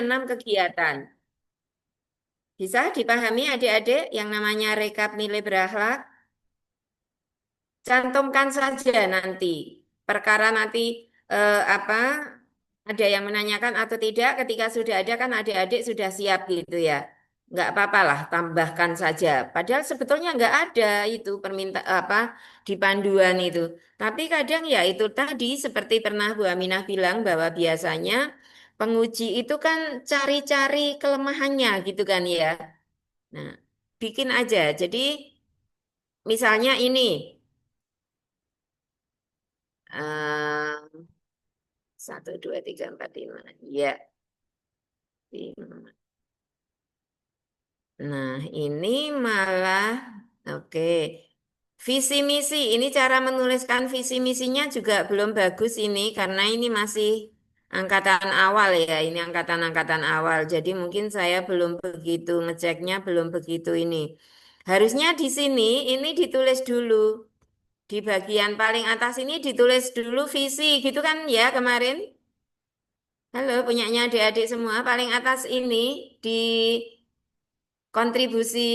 6 kegiatan. Bisa dipahami adik-adik yang namanya rekap nilai berakhlak? Cantumkan saja nanti. Perkara nanti apa ada yang menanyakan atau tidak ketika sudah ada kan adik-adik sudah siap gitu ya. Nggak apa-apa lah, tambahkan saja. Padahal sebetulnya nggak ada itu apa di panduan itu. Tapi kadang ya itu tadi seperti pernah Bu Aminah bilang bahwa biasanya penguji itu kan cari-cari kelemahannya gitu kan ya. Nah, bikin aja. Jadi misalnya ini. eh, 1, 2, 3, 4, 5. Iya. Lima. Nah, ini malah, oke. Visi misi, ini cara menuliskan visi misinya juga belum bagus ini, karena ini masih angkatan awal ya, ini angkatan-angkatan awal. Jadi mungkin saya belum begitu ngeceknya, belum begitu ini. Harusnya di sini, ini ditulis dulu. Di bagian paling atas ini ditulis dulu visi, gitu kan ya kemarin? Halo, punyanya adik-adik semua. Paling atas ini di kontribusi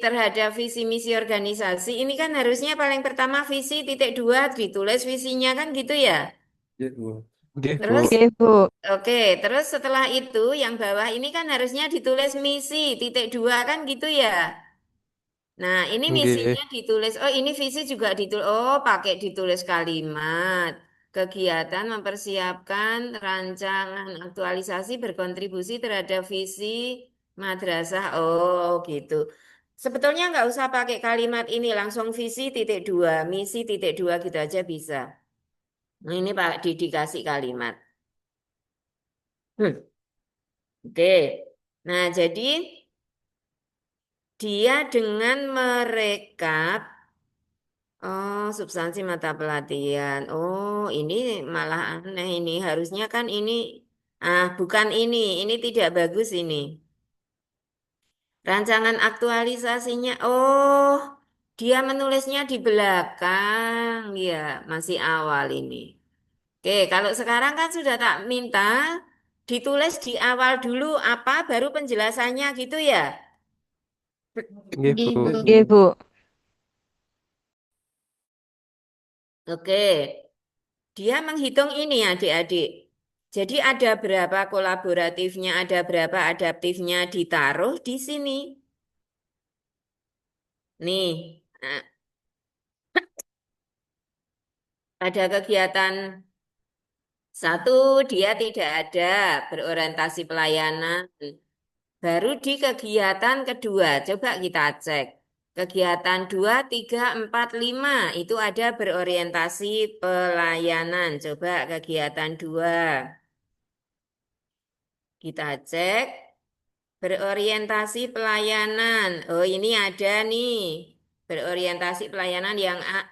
terhadap visi misi organisasi. Ini kan harusnya paling pertama visi titik dua ditulis visinya kan gitu ya. Iya, Bu. Oke, Bu. Terus, Oke, Bu. oke, terus setelah itu yang bawah ini kan harusnya ditulis misi titik dua kan gitu ya. Nah, ini Oke. misinya ditulis. Oh, ini visi juga ditulis. Oh, pakai ditulis kalimat. Kegiatan mempersiapkan rancangan aktualisasi berkontribusi terhadap visi madrasah. Oh, gitu. Sebetulnya nggak usah pakai kalimat ini, langsung visi titik dua, misi titik dua gitu aja bisa. Nah, ini Pak dikasih kalimat. Hmm, oke. Nah, jadi dia dengan merekap. Oh, substansi mata pelatihan. Oh, ini malah aneh ini. Harusnya kan ini, bukan ini. Ini tidak bagus ini. Rancangan aktualisasinya. Oh, dia menulisnya di belakang. Ya, masih awal ini. Oke, kalau sekarang kan sudah tak minta ditulis di awal dulu apa, baru penjelasannya gitu ya. Oke, Oke, Bu. Bu. Oke. Dia menghitung ini adik-adik. Jadi ada berapa kolaboratifnya, ada berapa adaptifnya ditaruh di sini. Nih, pada kegiatan satu dia tidak ada berorientasi pelayanan. Baru di kegiatan kedua, coba kita cek. Kegiatan 2, 3, 4, 5 itu ada berorientasi pelayanan. Coba kegiatan 2. Kita cek. Berorientasi pelayanan. Oh, ini ada nih. Berorientasi pelayanan yang A.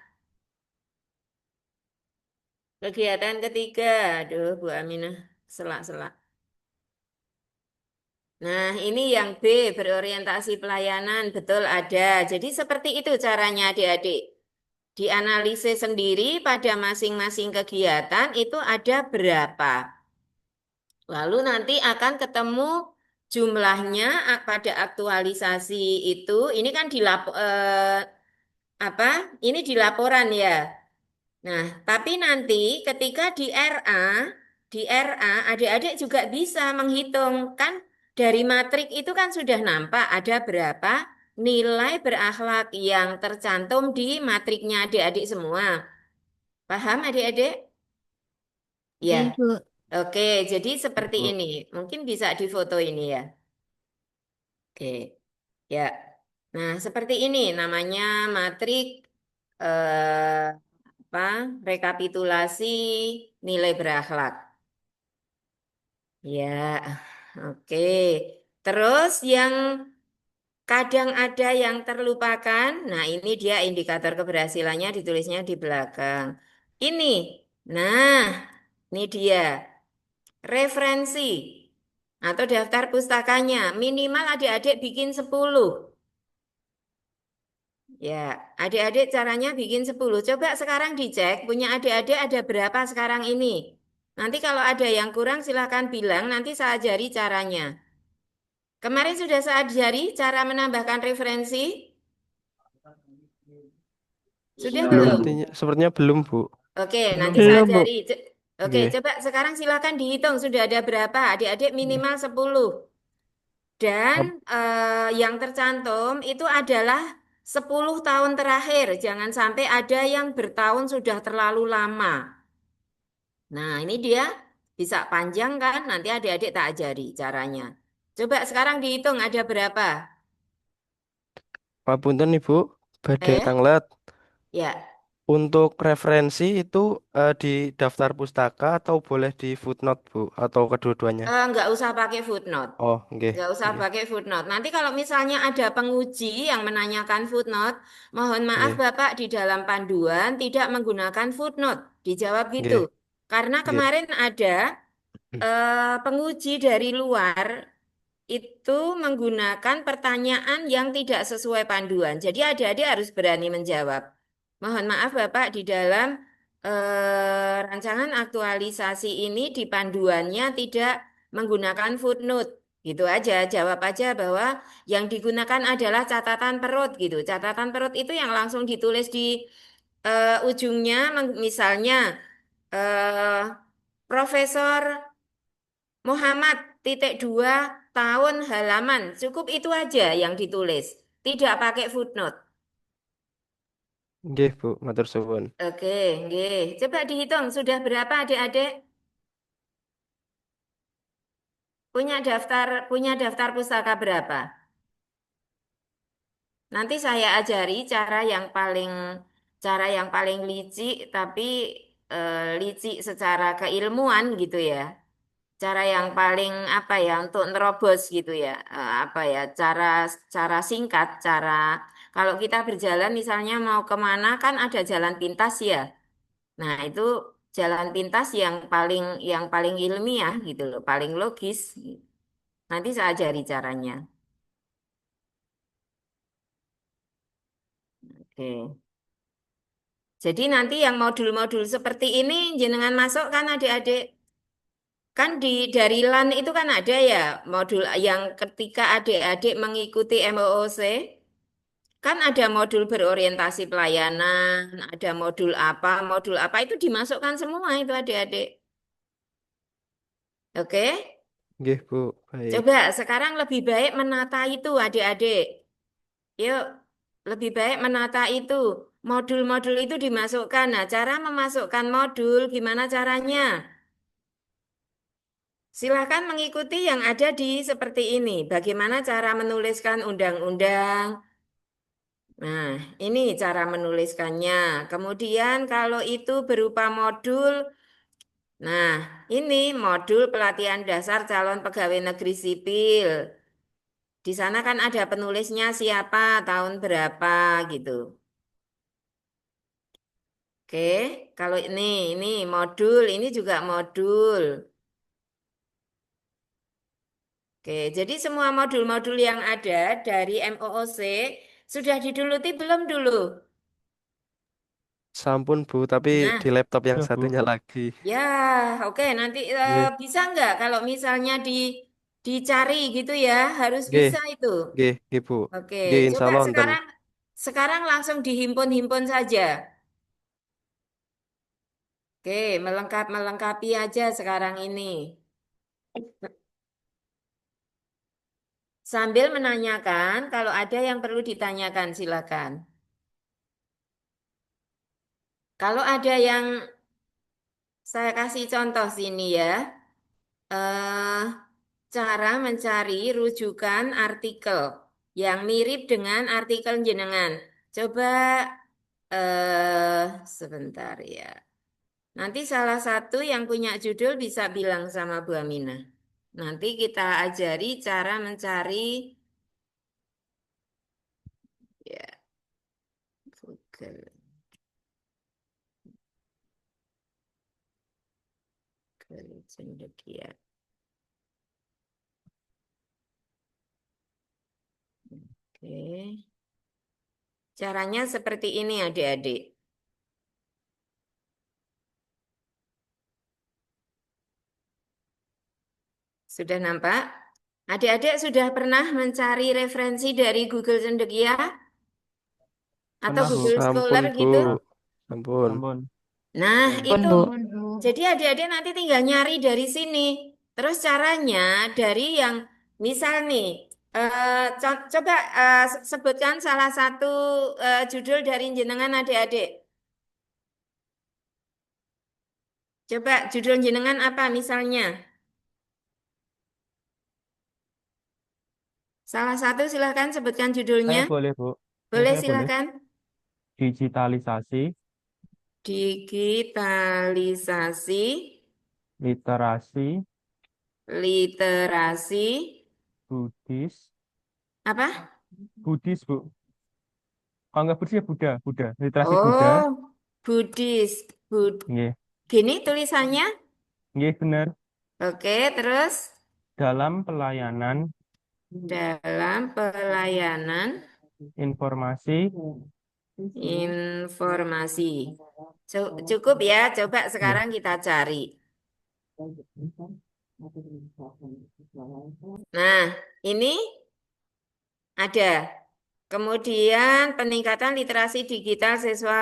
Kegiatan ketiga. Aduh, Bu Aminah. Selak-selak. Nah, ini yang B, berorientasi pelayanan. Betul ada. Jadi seperti itu caranya adik-adik. Dianalisis sendiri pada masing-masing kegiatan itu ada berapa. Lalu nanti akan ketemu jumlahnya pada aktualisasi itu. Ini kan apa? Ini di laporan ya. Nah, tapi nanti ketika di RA adik-adik juga bisa menghitung kan dari matrik itu kan sudah nampak ada berapa nilai berakhlak yang tercantum di matriknya adik-adik semua. Paham adik-adik? Oke, Ya. Bu. Oke, jadi seperti Bu. ini. Mungkin bisa difoto ini ya. Oke. Ya. Nah, seperti ini namanya matrik eh, apa? Rekapitulasi nilai berakhlak. Ya, oke. Terus yang kadang ada yang terlupakan. Nah, ini dia indikator keberhasilannya ditulisnya di belakang. Ini. Nah, ini dia referensi atau daftar pustakanya. Minimal adik-adik bikin 10. Ya, adik-adik caranya bikin 10. Coba sekarang dicek, punya adik-adik ada berapa sekarang ini? Nanti kalau ada yang kurang silahkan bilang, nanti saya ajari caranya. Kemarin sudah saya ajari cara menambahkan referensi, sudah Belum, belum? Bu. Sepertinya belum, Bu. Oke, Belum, nanti Bu. saya Belum, Bu. ajari. Oke, Nggih. coba sekarang silakan dihitung sudah ada berapa. Adik-adik minimal 10. Dan Ap- yang tercantum itu adalah 10 tahun terakhir. Jangan sampai ada yang bertahun sudah terlalu lama. Nah, ini dia bisa panjang kan? Nanti adik-adik tak ajari caranya. Coba sekarang dihitung ada berapa? Papunten Ibu, badhe Eh, tanglet. ya. Untuk referensi itu di daftar pustaka atau boleh di footnote, Bu, atau kedua-duanya? Nggak usah pakai footnote. Oh, nggih, Nggak usah nggih, pakai footnote. Nanti kalau misalnya ada penguji yang menanyakan footnote, mohon maaf nggih, Bapak di dalam panduan tidak menggunakan footnote. Dijawab gitu. nggih, Karena nggih. kemarin ada penguji dari luar itu menggunakan pertanyaan yang tidak sesuai panduan. Jadi adik-adik harus berani menjawab. Mohon maaf Bapak di dalam rancangan aktualisasi ini di panduannya tidak menggunakan footnote. Gitu aja, jawab aja bahwa yang digunakan adalah catatan perut gitu. Catatan perut itu yang langsung ditulis di ujungnya, misalnya eh, Profesor Muhammad titik dua tahun halaman. Cukup itu aja yang ditulis. Tidak pakai footnote. Nggih, Bu, matur suwun. Oke, nggih. Coba dihitung sudah berapa adik-adik? Punya daftar pustaka berapa? Nanti saya ajari cara yang paling licik tapi licik secara keilmuan gitu ya. Cara yang paling apa ya untuk nerobos gitu ya. Apa ya cara cara singkat kalau kita berjalan misalnya mau kemana kan ada jalan pintas ya. Nah itu jalan pintas yang paling ilmiah gitu loh, paling logis. Nanti saya ajari caranya. Oke. Jadi nanti yang modul-modul seperti ini jenengan masuk kan adik-adik. Kan dari LAN itu kan ada ya modul yang ketika adik-adik mengikuti MOOC, kan ada modul berorientasi pelayanan, ada modul apa itu dimasukkan semua itu adik-adik. Oke? Nggih, Bu. Baik. Coba sekarang lebih baik menata itu adik-adik. Yuk, lebih baik menata itu. Modul-modul itu dimasukkan. Nah, cara memasukkan modul gimana caranya? Silahkan mengikuti yang ada di seperti ini. Bagaimana cara menuliskan undang-undang. Nah, ini cara menuliskannya. Kemudian kalau itu berupa modul, nah ini modul pelatihan dasar calon pegawai negeri sipil. Di sana kan ada penulisnya siapa, tahun berapa gitu. Oke, kalau ini modul, ini juga modul. Oke, jadi semua modul-modul yang ada dari MOOC sudah diduluti belum dulu? Sampun, Bu, tapi di Nah, laptop yang Ya, Bu. satunya lagi. ya, oke. Nanti Nggih, bisa nggak kalau misalnya dicari gitu ya, harus nggih, bisa itu. nggih, nggih, Bu. Oke, Nggih, insya coba Allah wonten. sekarang sekarang langsung dihimpun-himpun saja. Oke, melengkapi aja sekarang ini. Sambil menanyakan, kalau ada yang perlu ditanyakan, silakan. Kalau ada yang saya kasih contoh sini ya, eh, cara mencari rujukan artikel yang mirip dengan artikel jenengan. Coba sebentar ya. Nanti salah satu yang punya judul bisa bilang sama Bu Aminah. Nanti kita ajari cara mencari ya Google, Google Cendekia. Oke. Caranya seperti ini adik-adik. Sudah nampak? Adik-adik sudah pernah mencari referensi dari Google Cendekia atau Pernah, Bu. Google Sampun Scholar Bu, gitu? sampun. Ampun. Nah, Pun, itu. Bu. Jadi adik-adik nanti tinggal nyari dari sini. Terus caranya dari yang misal nih, coba sebutkan salah satu judul dari jenengan adik-adik. Coba judul jenengan apa misalnya? Salah satu silahkan sebutkan judulnya. Saya boleh, Bu. Boleh Saya boleh. silahkan. Digitalisasi, Digitalisasi, literasi, literasi, Buddhis, apa? Buddhis, Bu. Kalau nggak Buddhis ya Buddha, Buddha. Literasi Buddha. Oh, Buddhis. Nggih. Gini tulisannya. Nggih, bener. Oke, terus Dalam pelayanan dalam pelayanan informasi, informasi. Cukup ya, coba nggih. sekarang kita cari. Nah, ini ada. Kemudian peningkatan literasi digital siswa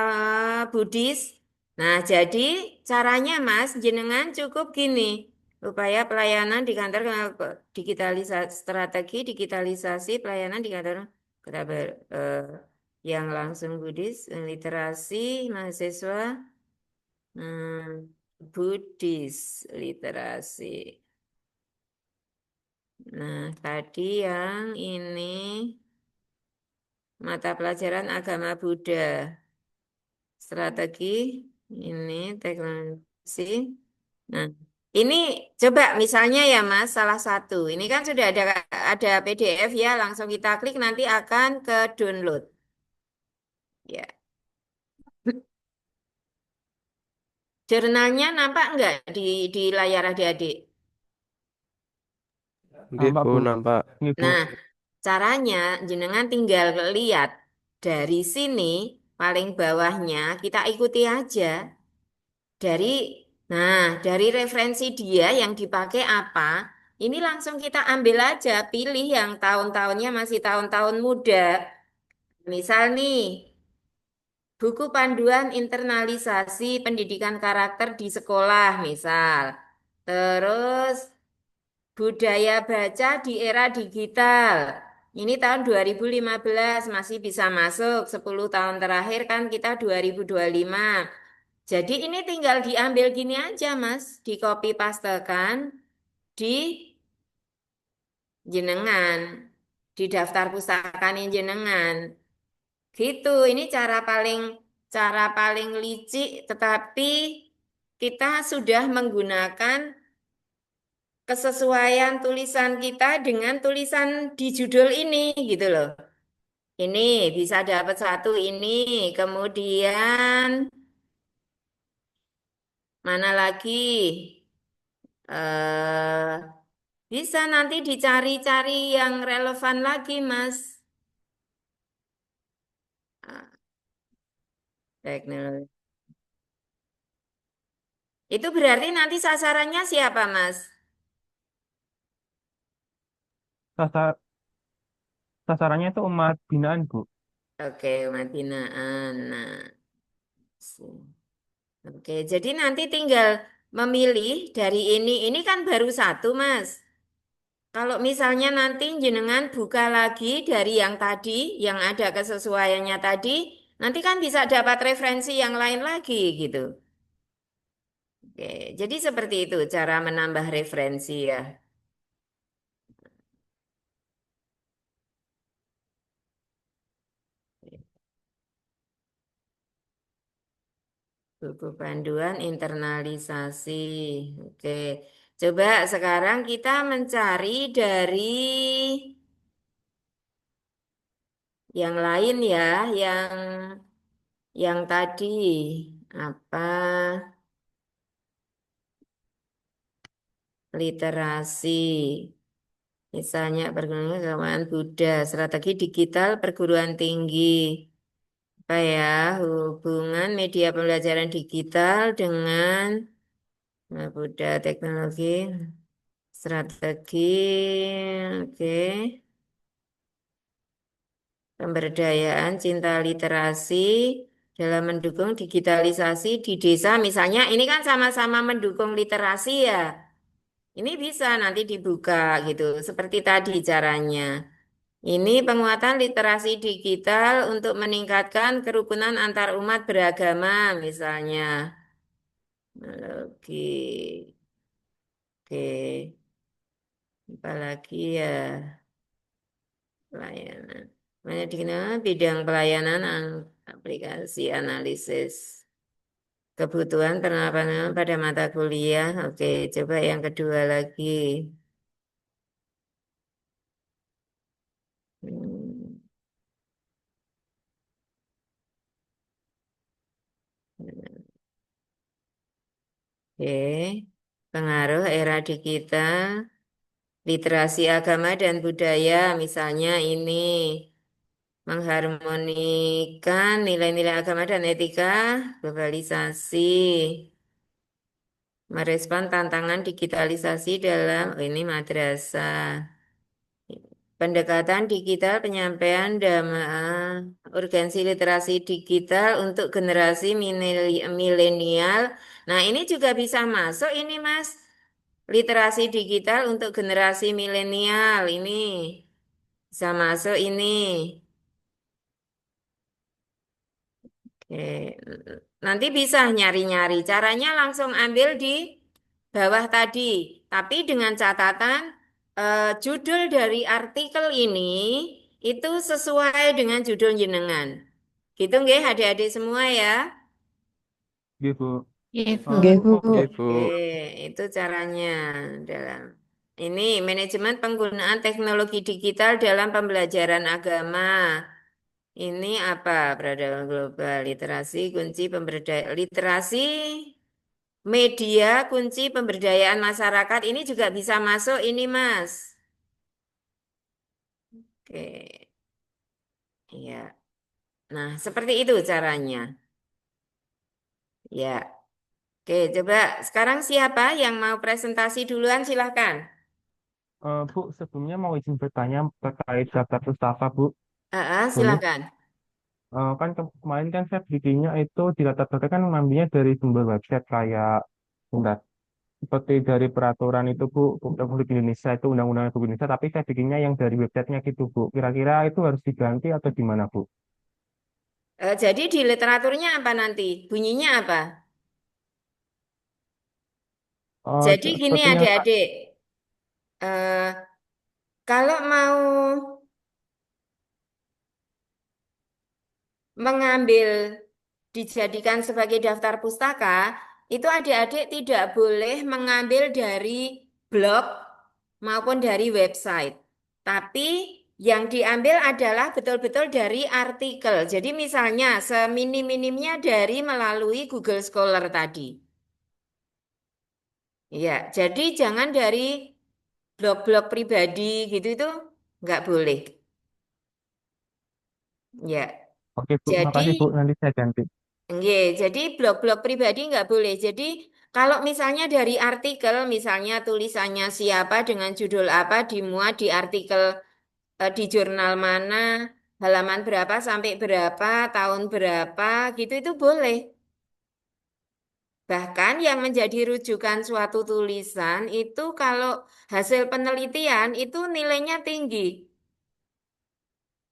Buddhis. Nah, jadi caranya Mas, jenengan cukup gini. Upaya pelayanan di kantor digitalisasi strategi digitalisasi pelayanan di kantor kota yang langsung Buddhis, literasi mahasiswa Buddhis literasi. Nah, tadi yang ini mata pelajaran agama Buddha. Strategi ini teknologi. Nah, ini coba misalnya ya Mas, salah satu. Ini kan sudah ada PDF ya, langsung kita klik nanti akan ke download. Ya. Jurnalnya nampak enggak di layar adik-adik? Nggih Nampak, Bu, Bu. nampak. Nggih, Bu. Nah, caranya jenengan tinggal lihat dari sini paling bawahnya kita ikuti aja. Dari dari referensi dia yang dipakai apa? Ini langsung kita ambil aja, pilih yang tahun-tahunnya masih tahun-tahun muda. Misal nih, buku panduan internalisasi pendidikan karakter di sekolah, misal. Terus budaya baca di era digital. Ini tahun 2015 masih bisa masuk, 10 tahun terakhir kan kita 2025. Jadi ini tinggal diambil gini aja, Mas, di copy pastekan di jenengan, di daftar pustakaan jenengan. Gitu, ini cara paling licik, tetapi kita sudah menggunakan kesesuaian tulisan kita dengan tulisan di judul ini, gitu loh. Ini bisa dapat satu ini, kemudian mana lagi? eh Bisa nanti dicari-cari yang relevan lagi, Mas. Ah, teknologi. Itu berarti nanti sasarannya siapa, Mas? Sasar- Sasarannya itu umat binaan, Bu. Oke, umat binaan. Nah, oke, jadi nanti tinggal memilih dari ini. Ini kan baru satu, Mas. Kalau misalnya nanti jenengan buka lagi dari yang tadi, yang ada kesesuaiannya tadi, nanti kan bisa dapat referensi yang lain lagi gitu. Oke, jadi seperti itu cara menambah referensi ya. Buku panduan internalisasi. Oke, coba sekarang kita mencari dari yang lain ya, yang tadi apa literasi. Misalnya perguruan keagamaan Buddha, strategi digital perguruan tinggi. Apa ya, hubungan media pembelajaran digital dengan Buddha teknologi. Strategi, oke. Pemberdayaan cinta literasi dalam mendukung digitalisasi di desa. Misalnya ini kan sama-sama mendukung literasi ya. Ini bisa nanti dibuka gitu. Seperti tadi caranya. Ini penguatan literasi digital untuk meningkatkan kerukunan antar umat beragama misalnya. Oke. Oke. Apalagi ya pelayanan. Banyak dikenal bidang pelayanan aplikasi analisis. Kebutuhan penerapan pada mata kuliah. Oke, coba yang kedua lagi. Hmm, Oke, pengaruh era digital, literasi agama dan budaya, misalnya ini mengharmonikan nilai-nilai agama dan etika, globalisasi, merespon tantangan digitalisasi dalam ini madrasah. Pendekatan digital penyampaian dhamma, urgensi literasi digital untuk generasi milenial. Nah, ini juga bisa masuk ini, Mas. Literasi digital untuk generasi milenial ini bisa masuk ini. Oke. Nanti bisa nyari-nyari. Caranya langsung ambil di bawah tadi. Tapi dengan catatan judul dari artikel ini itu sesuai dengan judul jenengan. Gitu nggih adik-adik semua ya. Gitu. Iya, Bu. Oke, Oke. Bu. Oke, itu caranya dalam ini manajemen penggunaan teknologi digital dalam pembelajaran agama. Ini apa? Peradaban global, literasi kunci pemberdayaan literasi media kunci pemberdayaan masyarakat ini juga bisa masuk ini, Mas. Oke. Iya. Nah, seperti itu caranya. Ya. Oke, coba sekarang siapa yang mau presentasi duluan silahkan. Bu, sebelumnya mau izin bertanya terkait daftar pustaka, Bu. Boleh? Silahkan. Kan kemarin kan saya bikinnya itu di latar belakang kan mengambilnya dari sumber website kayak bentar, seperti dari peraturan itu Bu, Republik Indonesia itu Undang-Undang Republik Indonesia, tapi saya bikinnya yang dari websitenya gitu Bu. Kira-kira itu harus diganti atau gimana Bu? Jadi di literaturnya apa nanti? Bunyinya apa? Jadi gini Seperti yang adik-adik, eh, kalau mau mengambil dijadikan sebagai daftar pustaka, itu adik-adik tidak boleh mengambil dari blog maupun dari website. Tapi yang diambil adalah betul-betul dari artikel. Jadi misalnya seminim-minimnya dari melalui Google Scholar tadi. Ya, jadi jangan dari blog-blog pribadi gitu itu nggak boleh. Ya, Oke Bu, jadi makasih Bu, nanti saya ganti. nggih, jadi blog-blog pribadi nggak boleh. Jadi kalau misalnya dari artikel, misalnya tulisannya siapa dengan judul apa dimuat di artikel di jurnal mana, halaman berapa sampai berapa, tahun berapa, gitu itu boleh. Bahkan yang menjadi rujukan suatu tulisan itu kalau hasil penelitian itu nilainya tinggi.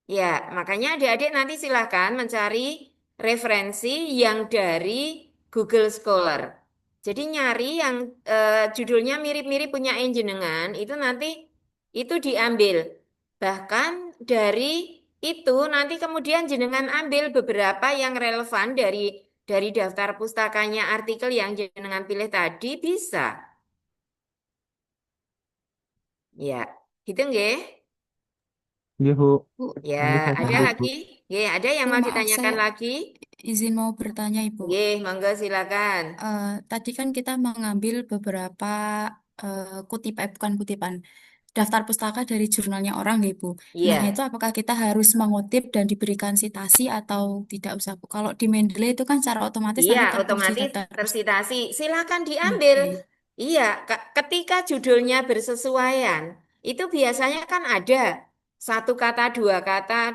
Ya, makanya adik-adik nanti silahkan mencari referensi yang dari Google Scholar. Jadi nyari yang judulnya mirip-mirip punya jenengan, itu nanti itu diambil. Bahkan dari itu nanti kemudian jenengan ambil beberapa yang relevan dari daftar pustakanya artikel yang jenengan pilih tadi bisa. Ya, gitu nggih. Iya Bu, Bu, Ya, nanti saya ada ganti Bu. lagi? Ya, ada yang Bu, mau maaf saya ditanyakan lagi? izin mau bertanya, Ibu. Nggih, monggo silakan. Tadi kan kita mengambil beberapa kutipan, bukan kutipan, daftar pustaka dari jurnalnya orang, ya, Ibu. Nah, itu Iya, apakah kita harus mengutip dan diberikan citasi atau tidak usah, Bu? Kalau di Mendeley itu kan secara otomatis iya, nanti terkunci otomatis daftar pustaka. tersitasi. Silakan diambil. Oke. Iya, ketika judulnya bersesuaian, itu biasanya kan ada satu kata,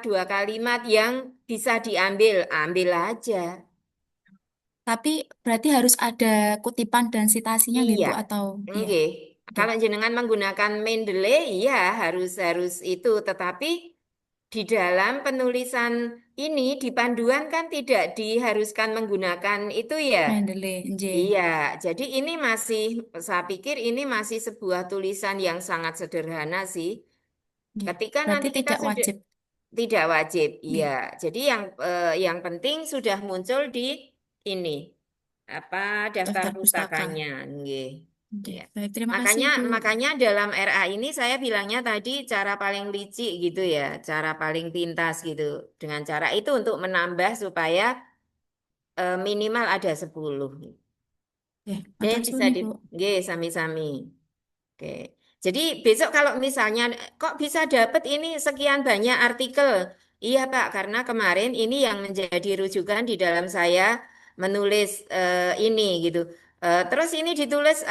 dua kalimat yang bisa diambil, ambil aja. Tapi berarti harus ada kutipan dan citasinya nggih Iya, Bu atau iya. nggih. Oke. Kalau jenengan menggunakan Mendeley, iya harus harus itu. Tetapi di dalam penulisan ini di panduan kan tidak diharuskan menggunakan itu ya. Mendeley, nggih. Iya, jadi ini masih, saya pikir ini masih sebuah tulisan yang sangat sederhana sih. Nggih. Ketika Berarti nanti kita tidak sudah wajib. tidak wajib, iya. Nggih. Jadi yang penting sudah muncul di ini apa daftar Daftar pustaka. pustakanya, nggih. Oke, Ya. baik, terima kasih Makanya Bu. makanya dalam RA ini saya bilangnya tadi cara paling licik gitu ya, cara paling pintas gitu. Dengan cara itu untuk menambah supaya minimal ada 10. Oke, Oke, matur bisa suwun di Bu. nggih sami-sami. Oke. Jadi besok kalau misalnya kok bisa dapat ini sekian banyak artikel? Iya Pak, karena kemarin ini yang menjadi rujukan di dalam saya menulis ini gitu. Terus ini ditulis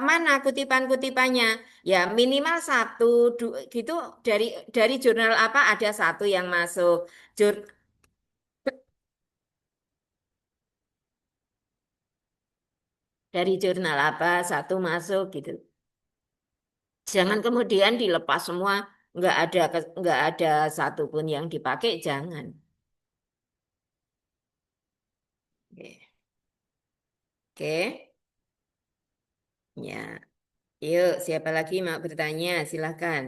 mana kutipan-kutipannya? Ya minimal satu gitu dari jurnal apa ada satu yang masuk. Jur- dari jurnal apa satu masuk gitu. Jangan kemudian dilepas semua, nggak ada satupun yang dipakai, jangan. Oke, oke, ya. Yuk, siapa lagi mau bertanya? Silahkan.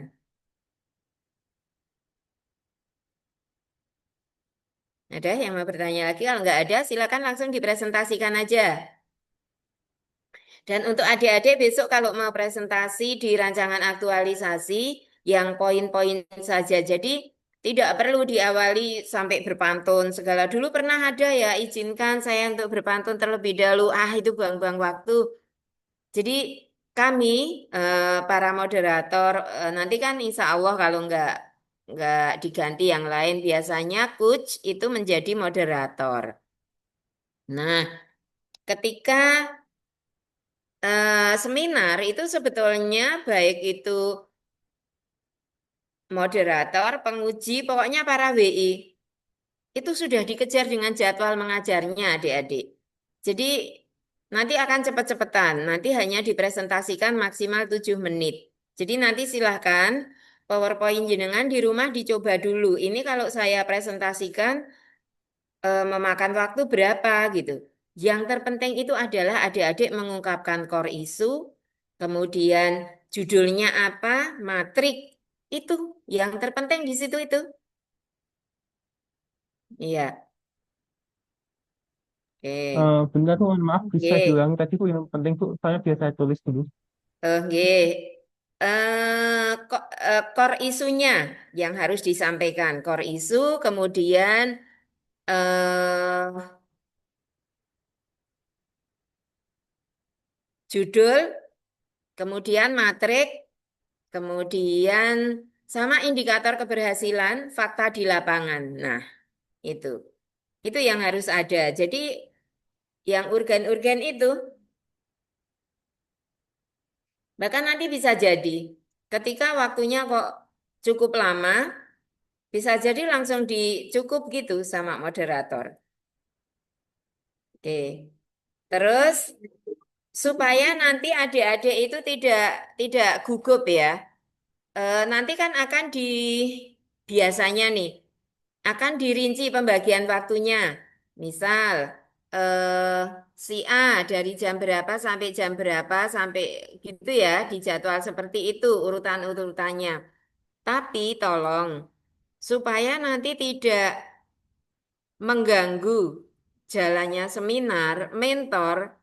Ada yang mau bertanya lagi? Kalau nggak ada, silakan langsung dipresentasikan aja. Dan untuk adik-adik besok kalau mau presentasi di rancangan aktualisasi yang poin-poin saja. Jadi tidak perlu diawali sampai berpantun segala. Dulu pernah ada ya, izinkan saya untuk berpantun terlebih dahulu. Ah, itu buang-buang waktu. Jadi kami para moderator nanti kan insya Allah kalau nggak diganti yang lain biasanya coach itu menjadi moderator. Nah, ketika seminar itu sebetulnya baik itu moderator, penguji, pokoknya para WI itu sudah dikejar dengan jadwal mengajarnya adik-adik. Jadi nanti akan cepat-cepatan, nanti hanya dipresentasikan maksimal 7 menit. Jadi nanti silahkan PowerPoint jenengan di rumah dicoba dulu. Ini kalau saya presentasikan memakan waktu berapa gitu. Yang terpenting itu adalah adik-adik mengungkapkan core isu, kemudian judulnya apa, matrik, itu yang terpenting di situ itu. Iya, oke. Benar Bu, mohon maaf bisa Oke. diulangi tadi Bu yang penting Bu, saya biasa tulis dulu. Nggih. Core isunya yang harus disampaikan. Core isu, kemudian eh, judul, kemudian matrik, kemudian sama indikator keberhasilan, fakta di lapangan. Nah, itu. Itu yang harus ada. Jadi yang urgen-urgen itu, bahkan nanti bisa jadi ketika waktunya kok cukup lama, bisa jadi langsung dicukup gitu sama moderator. Oke. Terus supaya nanti adik-adik itu tidak gugup ya. Nanti kan akan biasanya nih akan dirinci pembagian waktunya. Misal eh, si A dari jam berapa sampai jam berapa sampai gitu ya di jadwal seperti itu urutan-urutannya. Tapi tolong supaya nanti tidak mengganggu jalannya seminar, mentor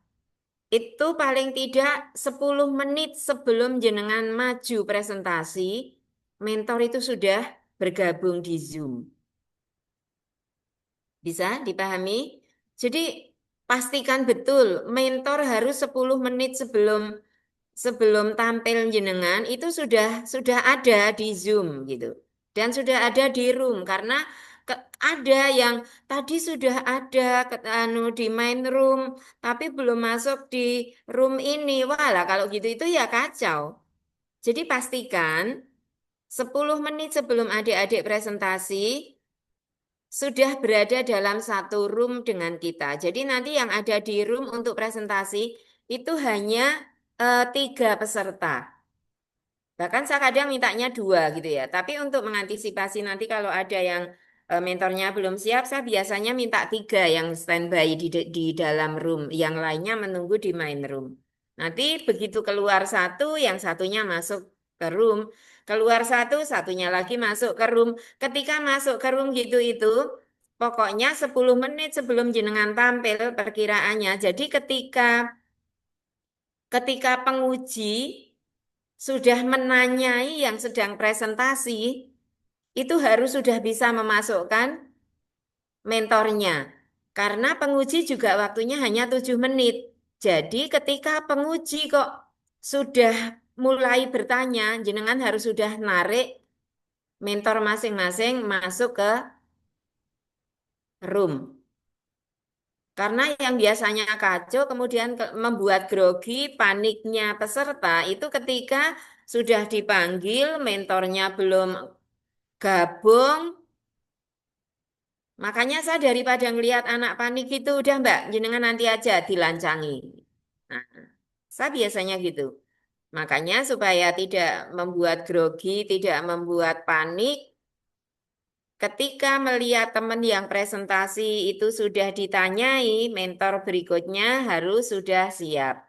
itu paling tidak 10 menit sebelum jenengan maju presentasi, mentor itu sudah bergabung di Zoom. Bisa dipahami? Jadi pastikan betul mentor harus 10 menit sebelum sebelum tampil jenengan itu sudah ada di Zoom gitu. Dan sudah ada di room karena Ada yang tadi sudah ada di main room, tapi belum masuk di room ini. Wah lah, kalau gitu itu ya kacau. Jadi pastikan 10 menit sebelum adik-adik presentasi sudah berada dalam satu room dengan kita. Jadi nanti yang ada di room untuk presentasi itu hanya 3 peserta. Bahkan saya kadang mintanya 2 gitu ya. Tapi untuk mengantisipasi nanti kalau ada yang mentornya belum siap, saya biasanya minta 3 yang standby di dalam room. Yang lainnya menunggu di main room. Nanti begitu keluar satu, yang satunya masuk ke room. Keluar satu, satunya lagi masuk ke room. Ketika masuk ke room gitu itu, pokoknya 10 menit sebelum jenengan tampil perkiraannya. Jadi ketika penguji sudah menanyai yang sedang presentasi, itu harus sudah bisa memasukkan mentornya. Karena penguji juga waktunya hanya 7 menit. Jadi ketika penguji kok sudah mulai bertanya, jenengan harus sudah narik mentor masing-masing masuk ke room. Karena yang biasanya kacau kemudian membuat grogi, paniknya peserta itu ketika sudah dipanggil, mentornya belum gabung. Makanya saya daripada ngelihat anak panik itu, udah Mbak, jenengan nanti aja dilancangi. Nah, saya biasanya gitu. Makanya supaya tidak membuat grogi, tidak membuat panik, ketika melihat teman yang presentasi itu sudah ditanyai, mentor berikutnya harus sudah siap.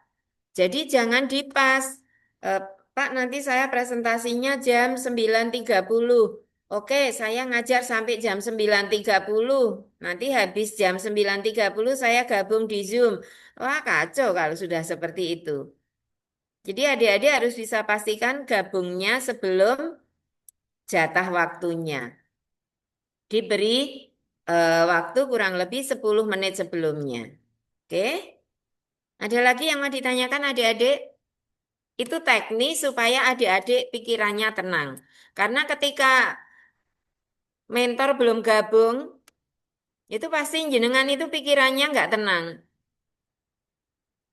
Jadi jangan dipas. Eh, Pak, nanti saya presentasinya jam 9.30. Oke, saya ngajar sampai jam 9.30. Nanti habis jam 9.30 saya gabung di Zoom. Wah, kacau kalau sudah seperti itu. Jadi adik-adik harus bisa pastikan gabungnya sebelum jatah waktunya. Diberi waktu kurang lebih 10 menit sebelumnya. Oke? Ada lagi yang mau ditanyakan adik-adik? Itu teknis supaya adik-adik pikirannya tenang. Karena ketika mentor belum gabung, itu pasti jenengan itu pikirannya nggak tenang.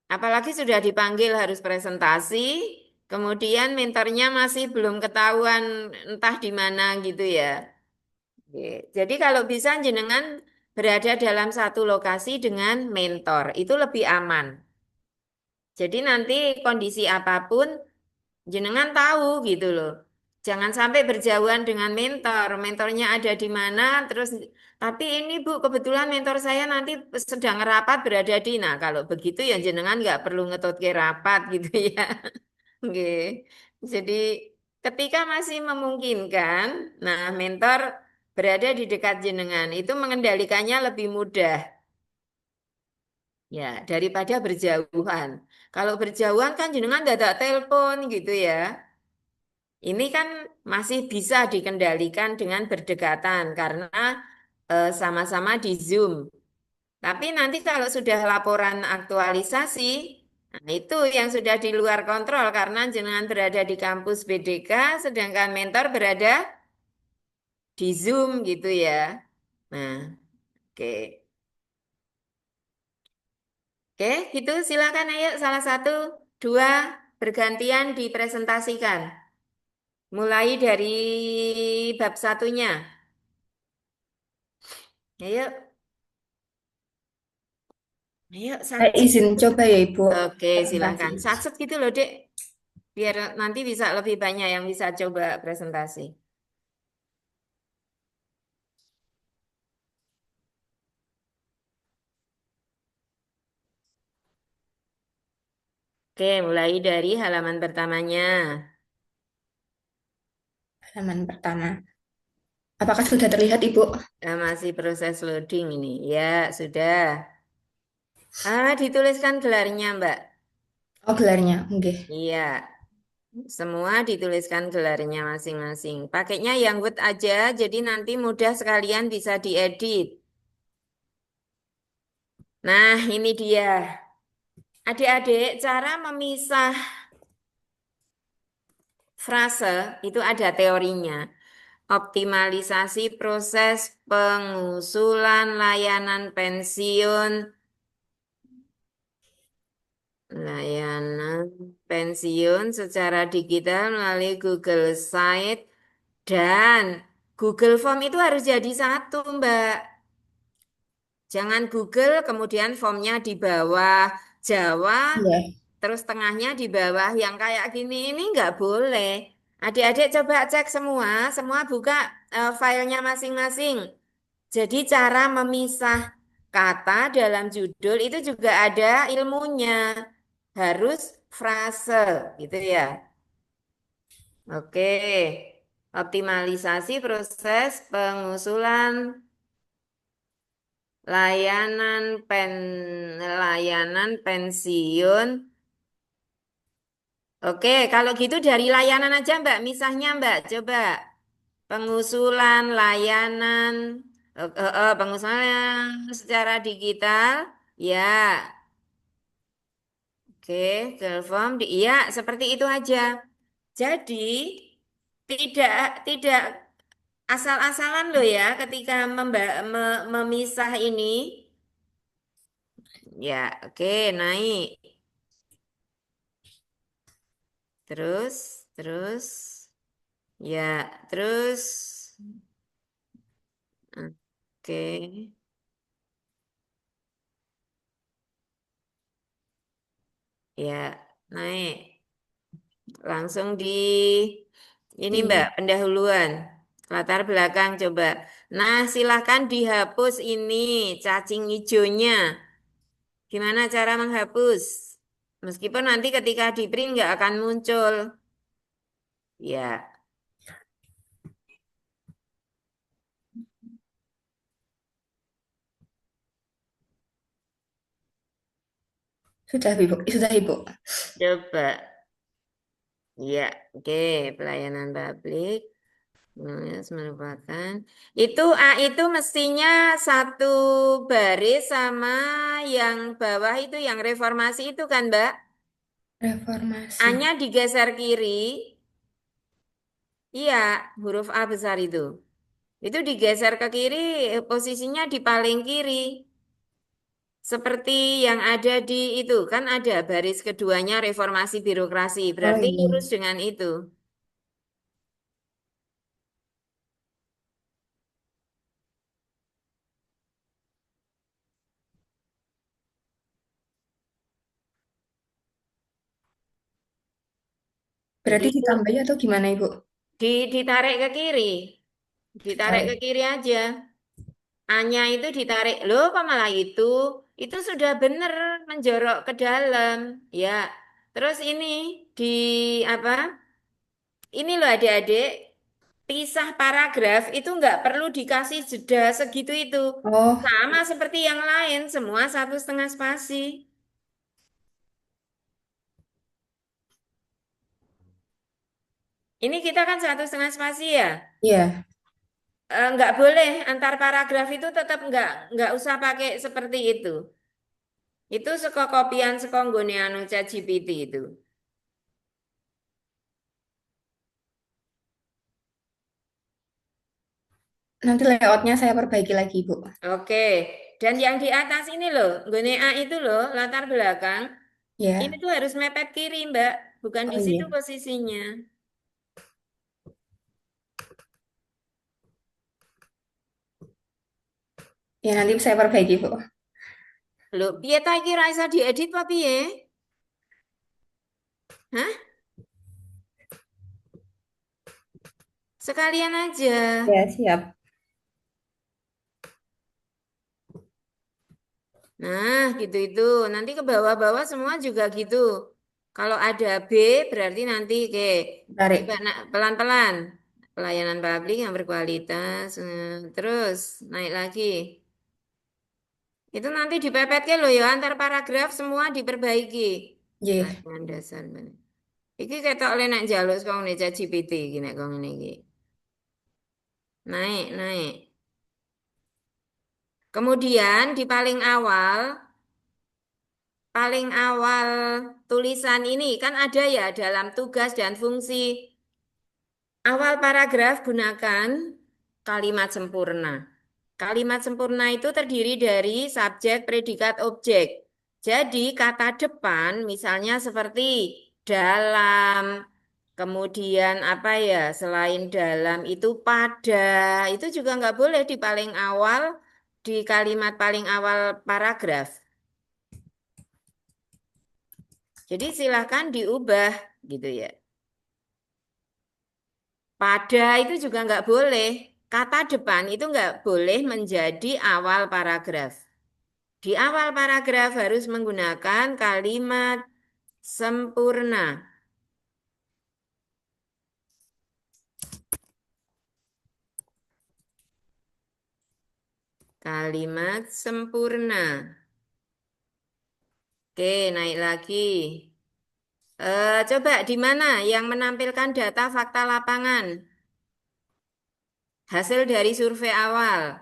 Apalagi sudah dipanggil harus presentasi, kemudian mentornya masih belum ketahuan entah di mana gitu ya. Oke. Jadi kalau bisa jenengan berada dalam satu lokasi dengan mentor, itu lebih aman. Jadi nanti kondisi apapun jenengan tahu gitu loh. Jangan sampai berjauhan dengan mentor. Mentornya ada di mana, terus tapi ini Bu, kebetulan mentor saya nanti sedang rapat berada di. Nah, kalau begitu ya jenengan nggak perlu ngetut ke rapat gitu ya. Oke. Jadi ketika masih memungkinkan, nah mentor berada di dekat jenengan itu mengendalikannya lebih mudah ya daripada berjauhan. Kalau berjauhan kan jenengan dadak telepon gitu ya. Ini kan masih bisa dikendalikan dengan berdekatan karena sama-sama di Zoom. Tapi nanti kalau sudah laporan aktualisasi, nah itu yang sudah di luar kontrol karena jenengan berada di kampus BDK, sedangkan mentor berada di Zoom gitu ya. Nah, oke. Oke, itu silakan ayo salah satu, dua, bergantian dipresentasikan. Mulai dari bab satunya. Ayo. Ayo, Saya satset. izin coba ya Ibu Oke, presentasi. silakan. Satset gitu loh, Dek. Biar nanti bisa lebih banyak yang bisa coba presentasi. Oke, mulai dari halaman pertamanya. Halaman pertama. Apakah sudah terlihat Ibu? Masih proses loading ini. Ya, sudah. Dituliskan gelarnya, Mbak. Oh, gelarnya. Oke. Iya, semua dituliskan gelarnya masing-masing. Pakainya yang Word aja, jadi nanti mudah sekalian bisa diedit. Nah, ini dia. Adik-adik, cara memisah frase itu ada teorinya. optimalisasi proses pengusulan layanan pensiun, layanan pensiun secara digital melalui Google Site dan Google Form itu harus jadi satu, Mbak. Jangan Google, kemudian formnya di bawah Jawa, Iya. terus tengahnya di bawah yang kayak gini. Ini nggak boleh. Adik-adik coba cek semua, semua buka filenya masing-masing. Jadi cara memisah kata dalam judul itu juga ada ilmunya. Harus frase, gitu ya. Oke. Optimalisasi proses pengusulan layanan layanan pensiun. Oke, kalau gitu dari layanan aja Mbak, misahnya Mbak, coba. Pengusulan layanan, pengusulan secara digital, ya. Oke, Gelform, iya seperti itu aja. Jadi tidak asal-asalan loh ya ketika memisah ini. Ya, oke, naik. Terus, ya, terus, oke, ya, naik. Langsung di ini Mbak, Di pendahuluan. Latar belakang coba. Nah, silahkan dihapus ini cacing hijaunya. Gimana cara menghapus? Meskipun nanti ketika di print nggak akan muncul. Ya, sudah Ibu, sudah Ibu. coba. Ya, oke. Pelayanan publik. Merupakan. Itu mestinya satu baris sama yang bawah itu yang reformasi itu kan, Mbak? Reformasi. A-nya digeser kiri. Iya, huruf A besar itu. Itu digeser ke kiri, posisinya di paling kiri. Seperti yang ada di itu, kan ada baris keduanya reformasi birokrasi. Oh Berarti iya. lurus dengan itu. Berarti Begitu. ditambahin atau gimana Ibu? Ditarik ke kiri. Ditarik ke Ditarik. kiri aja. A-nya itu ditarik. Loh, kok malah itu? Itu sudah benar menjorok ke dalam. Ya. Terus ini di apa? Ini loh adik-adik. Pisah paragraf itu nggak perlu dikasih jeda segitu itu. Oh, Sama seperti yang lain, semua 1,5 spasi. Ini kita kan 1,5 spasi ya. iya. Nggak boleh antar paragraf itu tetap nggak usah pakai seperti itu. Itu sekokopian sekonggone anu ChatGPT itu. Nanti layoutnya saya perbaiki lagi Ibu. Oke. Dan yang di atas ini loh, nggone A itu loh, latar belakang. Ini Ya. tuh harus mepet kiri, Mbak. Bukan di Oh situ iya. posisinya. Ya nanti saya perbaiki Bu. Loh, piye ta iki ra iso diedit apa piye? Hah? Sekalian aja. Ya siap. Nah, gitu itu. Nanti ke bawah-bawah semua juga gitu. Kalau ada B berarti nanti ke coba Tarik. pelan-pelan. Pelayanan publik yang berkualitas. Terus naik lagi. Itu nanti dipepetke loh ya antar paragraf semua diperbaiki. Iya. Latihan dasar. Mbak. Iki ketok oleh nek njaluk kong nek ChatGPT iki nek kong ngene iki. Naik, naik. Kemudian di paling awal tulisan ini kan ada ya dalam tugas dan fungsi. Awal paragraf gunakan kalimat sempurna. Kalimat sempurna itu terdiri dari subjek, predikat, objek. Jadi kata depan misalnya seperti dalam, kemudian apa ya, selain dalam itu pada, itu juga nggak boleh di paling awal, di kalimat paling awal paragraf. Jadi silahkan diubah gitu ya. Pada itu juga nggak boleh. Kata depan itu nggak boleh menjadi awal paragraf. Di awal paragraf harus menggunakan kalimat sempurna. Kalimat sempurna. Oke, naik lagi. Coba di mana yang menampilkan data fakta lapangan? Hasil dari survei awal.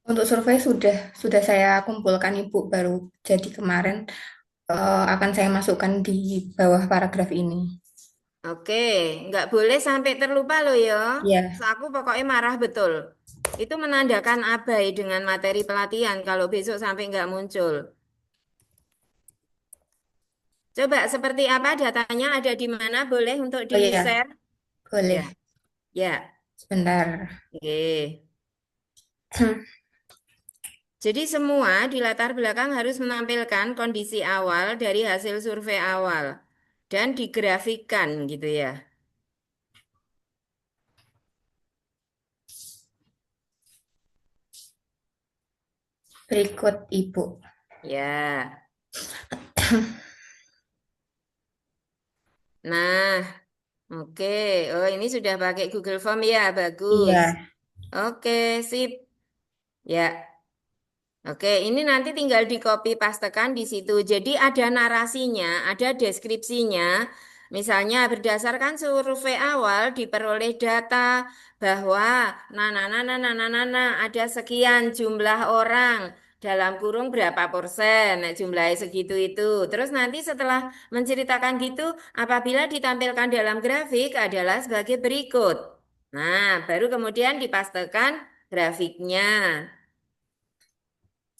Untuk survei sudah saya kumpulkan Ibu baru jadi kemarin akan saya masukkan di bawah paragraf ini. Oke, nggak boleh sampai terlupa loh ya. Ya, Aku pokoknya marah betul. Itu menandakan abai dengan materi pelatihan kalau besok sampai nggak muncul. Coba seperti apa datanya ada di mana? Boleh untuk oh ya, di-share? Ya, boleh. ya. Sebentar. Oke. Jadi semua di latar belakang harus menampilkan kondisi awal dari hasil survei awal dan digrafikan gitu ya. Berikut Ibu. Ya. Nah, oke. Oh, ini sudah pakai Google Form ya, bagus. Iya, Oke, sip. Ya. Oke, ini nanti tinggal di copy pastekan di situ. Jadi ada narasinya, ada deskripsinya. Misalnya berdasarkan survei awal diperoleh data bahwa ada sekian jumlah orang dalam kurung berapa persen, nah, jumlahnya segitu itu. Terus nanti setelah menceritakan gitu, apabila ditampilkan dalam grafik adalah sebagai berikut. Nah, baru kemudian dipastekan grafiknya.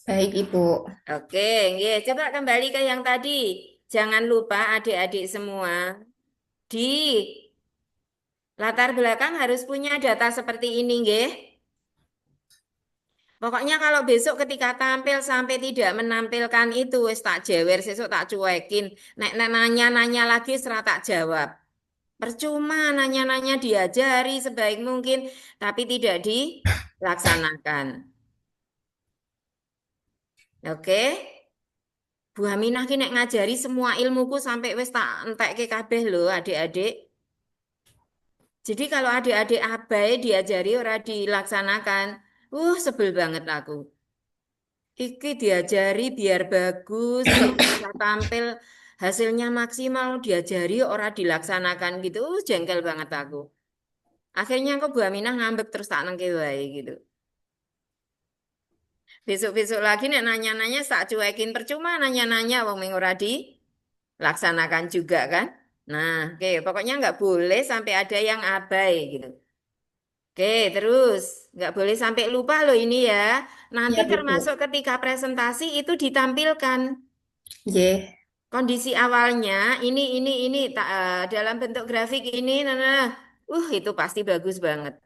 baik Ibu. Oke, nggih. Coba kembali ke yang tadi. Jangan lupa adik-adik semua, di latar belakang harus punya data seperti ini, nggih. Pokoknya kalau besok ketika tampil sampai tidak menampilkan itu, wis tak jewer, sesuk tak cuekin. Nek nanya-nanya lagi serah tak jawab. Percuma nanya-nanya diajari sebaik mungkin, tapi tidak dilaksanakan. Oke? Bu Aminah ki nek ngajari semua ilmuku sampai wis tak entekke kabeh lho adik-adik. Jadi kalau adik-adik abai diajari ora dilaksanakan, sebel banget aku. Iki diajari biar bagus, biar bisa tampil hasilnya maksimal, diajari ora dilaksanakan gitu. Jengkel banget aku. Akhirnya aku Bu Aminah ngambek terus tak nengke wae gitu. Besok-besok lagi nek nanya-nanya tak cuekin percuma nanya-nanya wong ming ora dilaksanakan juga kan. Nah, oke, pokoknya nggak boleh sampai ada yang abai gitu. Oke, terus nggak boleh sampai lupa loh ini ya. Nanti Iya, termasuk Ibu. ketika presentasi itu ditampilkan Ye, kondisi awalnya ini dalam bentuk grafik ini, nah. Itu pasti bagus banget.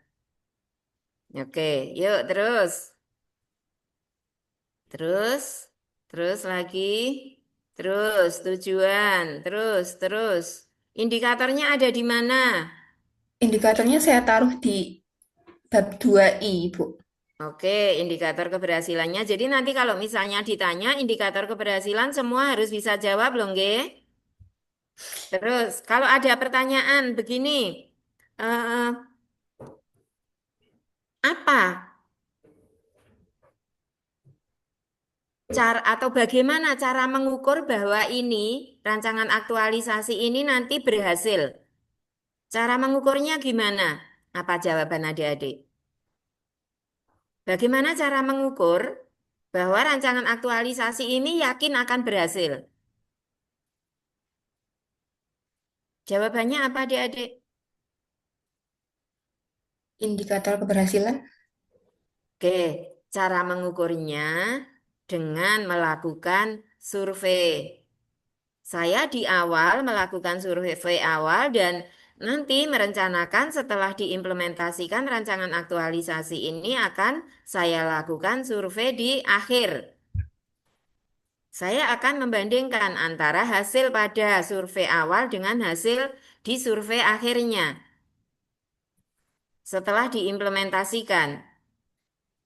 Oke, yuk terus, terus, terus lagi, terus tujuan, terus. Indikatornya ada di mana? indikatornya saya taruh di bab 2i, Ibu. Oke, indikator keberhasilannya. Jadi nanti kalau misalnya ditanya indikator keberhasilan semua harus bisa jawab loh, nggih? Terus kalau ada pertanyaan begini, eh, apa cara atau bagaimana cara mengukur bahwa ini rancangan aktualisasi ini nanti berhasil? Cara mengukurnya gimana? Apa jawaban adik-adik? Bagaimana cara mengukur bahwa rancangan aktualisasi ini yakin akan berhasil? Jawabannya apa adik-adik? Indikator keberhasilan. Oke, cara mengukurnya dengan melakukan survei. Saya di awal melakukan survei awal dan nanti merencanakan setelah diimplementasikan rancangan aktualisasi ini akan saya lakukan survei di akhir. Saya akan membandingkan antara hasil pada survei awal dengan hasil di survei akhirnya setelah diimplementasikan.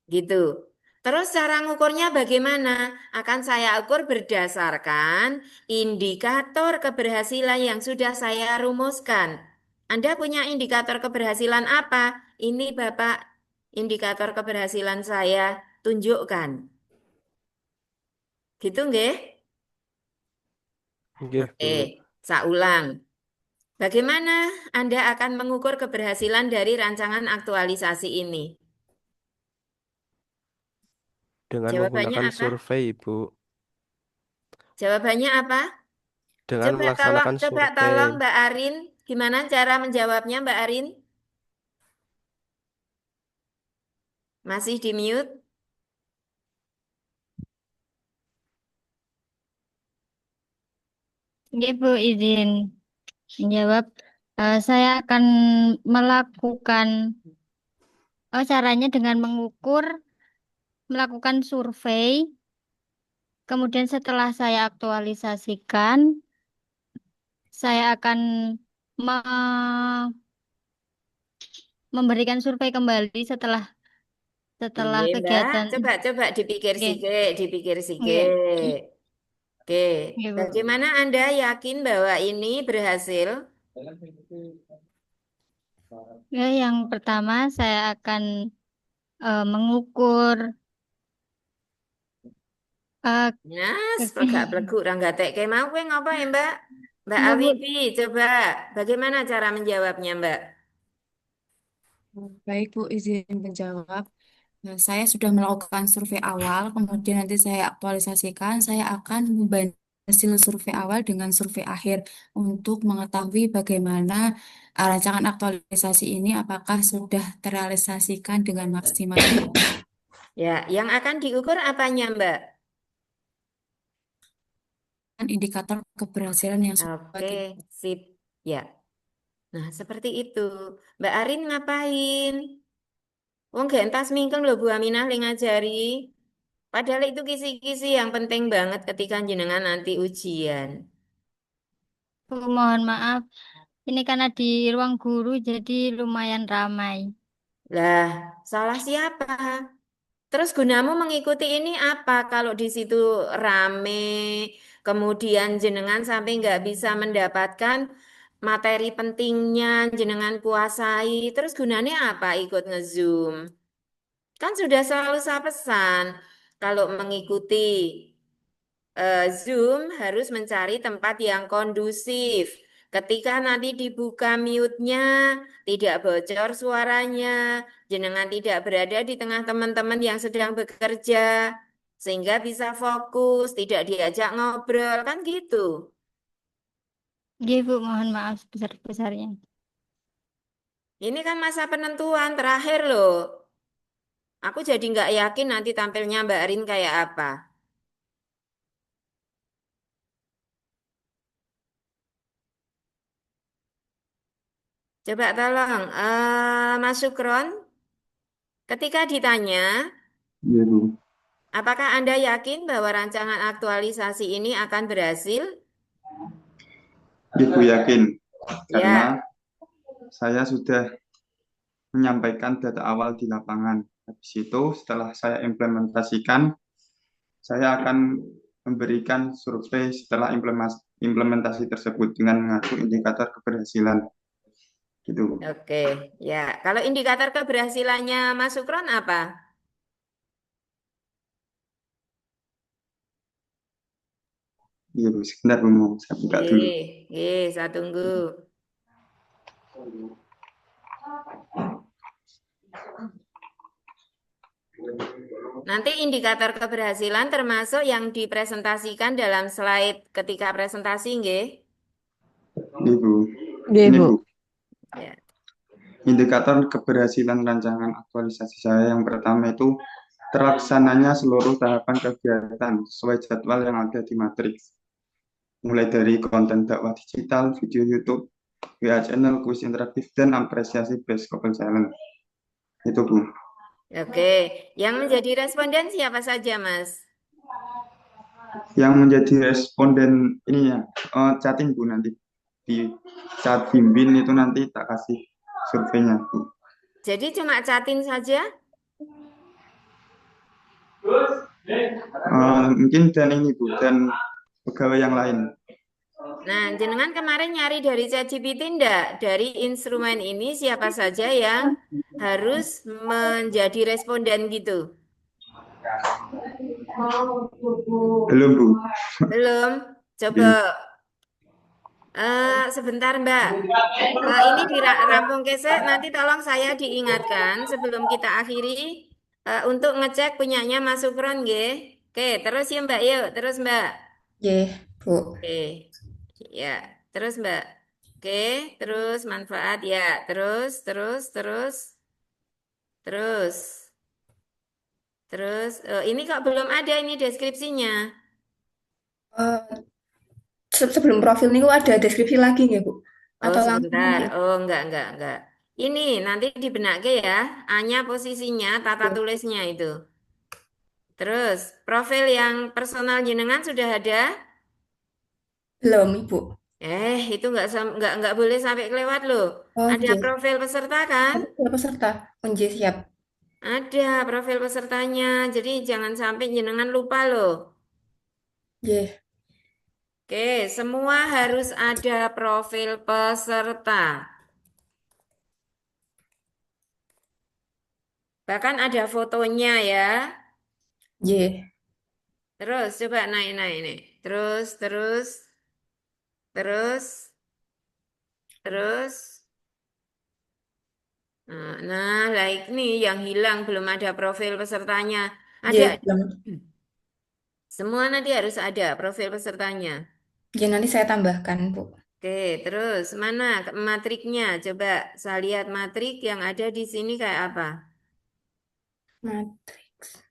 Gitu. Terus cara ngukurnya bagaimana? Akan saya ukur berdasarkan indikator keberhasilan yang sudah saya rumuskan. Anda punya indikator keberhasilan apa? Ini Bapak, indikator keberhasilan saya tunjukkan. Gitu nggih? Nggih, Oke, Bu. saya ulang. Bagaimana Anda akan mengukur keberhasilan dari rancangan aktualisasi ini? Dengan Jawabannya menggunakan apa? survei, Bu. Jawabannya apa? Dengan Coba tolong, melaksanakan coba survei. tolong Mbak Arin, gimana cara menjawabnya Mbak Arin? Masih di mute? Oke, Bu, izin menjawab. Saya akan melakukan, caranya dengan melakukan survei. Kemudian setelah saya aktualisasikan, saya akan me- memberikan survei kembali setelah setelah Iya Mbak, kegiatan. coba dipikir Oke, sikit, dipikir oke, sikit. Oke, oke, Bu. bagaimana Anda yakin bahwa ini berhasil? Ya, yang pertama saya akan mengukur uh, Nas, pegak pleguk ranggatek kayak mau kowe ngapa ya Mbak? Mbak enggak, Bu. Awifi, coba bagaimana cara menjawabnya Mbak? Baik, Bu, izin menjawab. Nah, saya sudah melakukan survei awal, kemudian nanti saya aktualisasikan. Saya akan membandingkan hasil survei awal dengan survei akhir untuk mengetahui bagaimana rancangan aktualisasi ini apakah sudah terrealisasikan dengan maksimal atau tidak. Ya, yang akan diukur apanya Mbak? Indikator keberhasilan yang sudah Oke, kita. sip. Ya, nah seperti itu. Mbak Arin ngapain? Wong gak entas mingkem lho Bu Aminah li ngajari. Padahal itu kisi-kisi yang penting banget ketika jenengan nanti ujian. Bu, mohon maaf. Ini karena di ruang guru jadi lumayan ramai. Lah, salah siapa? Terus gunamu mengikuti ini apa? Kalau di situ rame, kemudian jenengan sampai nggak bisa mendapatkan materi pentingnya, jenengan kuasai. Terus gunanya apa ikut nge-Zoom? Kan sudah selalu saya pesan, kalau mengikuti Zoom harus mencari tempat yang kondusif. Ketika nanti dibuka mute-nya, tidak bocor suaranya, jenengan tidak berada di tengah teman-teman yang sedang bekerja, sehingga bisa fokus, tidak diajak ngobrol, kan gitu. Iya, Bu, mohon maaf sebesar-besarnya. Ini kan masa penentuan terakhir loh. Aku jadi nggak yakin nanti tampilnya Mbak Arin kayak apa. Coba tolong, Mas Sukron, ketika ditanya, Iya, Bu. apakah Anda yakin bahwa rancangan aktualisasi ini akan berhasil? Ibu yakin karena Ya, saya sudah menyampaikan data awal di lapangan. Habis itu setelah saya implementasikan, saya akan memberikan survei setelah implementasi tersebut dengan mengacu indikator keberhasilan. Gitu. oke. Ya, kalau indikator keberhasilannya Mas Sukron apa? Iya, Bu. Sebentar, Bu. Mau saya buka dulu. Saya tunggu. Nanti indikator keberhasilan termasuk yang dipresentasikan dalam slide ketika presentasi, nggih? Iya, Bu. Nggih, Ini, Bu. Bu. Ya. Indikator keberhasilan rancangan aktualisasi saya yang pertama itu terlaksananya seluruh tahapan kegiatan sesuai jadwal yang ada di matriks. Mulai dari konten dakwah digital, video YouTube, WA channel, kuis interaktif, dan apresiasi best couple challenge. Itu, Bu. Oke, yang menjadi responden siapa saja, Mas? Yang menjadi responden ini ya, chatting, Bu, nanti. Di saat bimbing itu nanti tak kasih surveinya, Bu. Jadi cuma catin saja? Mungkin dan ini, Bu, dan pegawai yang lain. Nah, jenengan kemarin nyari dari ChatGPT enggak? Dari instrumen ini siapa saja yang harus menjadi responden gitu? Belum, Bu. Belum? Coba sebentar, Mbak. Ini dirampung kesek, nanti tolong saya diingatkan sebelum kita akhiri untuk ngecek punyanya Mas Sukron, nggih. Oke, terus ya Mbak, yuk, terus Mbak. Ye, Bu. Oke, ya, terus Mbak. Oke, terus manfaat ya, terus. Ini kok belum ada ini deskripsinya. Eh, sebelum profil niku ada deskripsi lagi nggih, Bu? Oh, Atau langsung sebentar. nanti? Oh, enggak. Ini nanti dibenake ya, hanya posisinya, tata Oke. tulisnya itu. Terus, profil yang personal jenengan sudah ada? Belum, Ibu. Itu enggak boleh sampai kelewat loh. Oh, Ada nggih. profil peserta kan? Ada peserta. Oh, nggih, siap. Ada profil pesertanya. Jadi jangan sampai jenengan lupa loh. Nggih. Oke, semua harus ada profil peserta. Bahkan ada fotonya ya. Nggih. Terus coba naik nih. Terus, terus. Nah, like nih yang hilang belum ada profil pesertanya. Ada. Nggih, belum. Semua nanti harus ada profil pesertanya. Nggih, nanti saya tambahkan, Bu. Oke, terus mana matriknya? Coba saya lihat matrik yang ada di sini kayak apa? Matriks.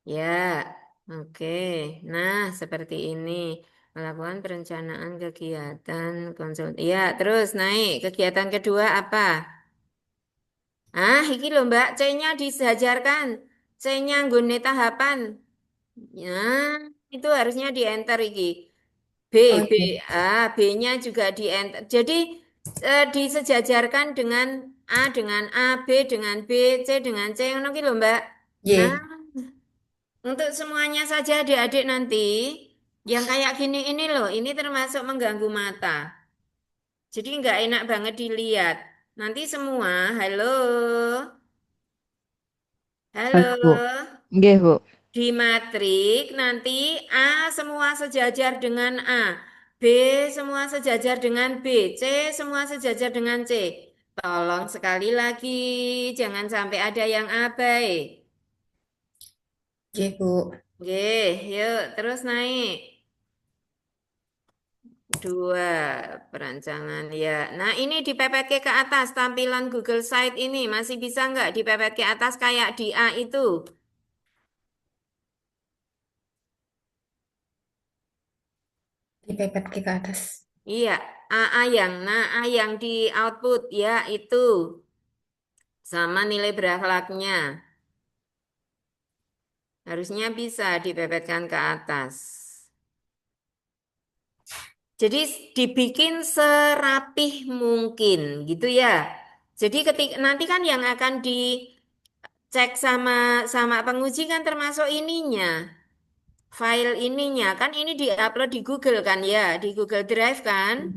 Ya, oke. Nah, seperti ini. Melakukan perencanaan kegiatan konsul. Ya, terus naik. Kegiatan kedua apa? Iki loh Mbak, C-nya disejarkan. C-nya nggone tahapan. Ya, itu harusnya di enter iki. B, Oh, B, nggih. B-nya juga di enter. Jadi disejajarkan dengan A dengan A, B dengan B, C dengan C, ngono ki lho Mbak. Nah, Nggih. untuk semuanya saja adik-adik nanti yang kayak gini ini loh, ini termasuk mengganggu mata. Jadi nggak enak banget dilihat. Nanti semua, halo, Halo, halo. Bu. Nggih, Bu. Di matrik nanti A semua sejajar dengan A, B semua sejajar dengan B, C semua sejajar dengan C. Tolong sekali lagi, jangan sampai ada yang abai. Nggih, Bu. Oke, yuk terus naik. Dua perancangan ya. Nah ini di PPK ke atas tampilan Google Site ini masih bisa nggak di PPK ke atas kayak di A itu? Dipepet ke atas. Iya, A yang di output ya itu sama nilai berakhlaknya. Harusnya bisa dipepetkan ke atas. Jadi dibikin serapih mungkin gitu ya. Jadi ketika nanti kan yang akan dicek sama sama penguji kan termasuk ininya. File ininya kan ini diupload di Google kan ya, di Google Drive kan.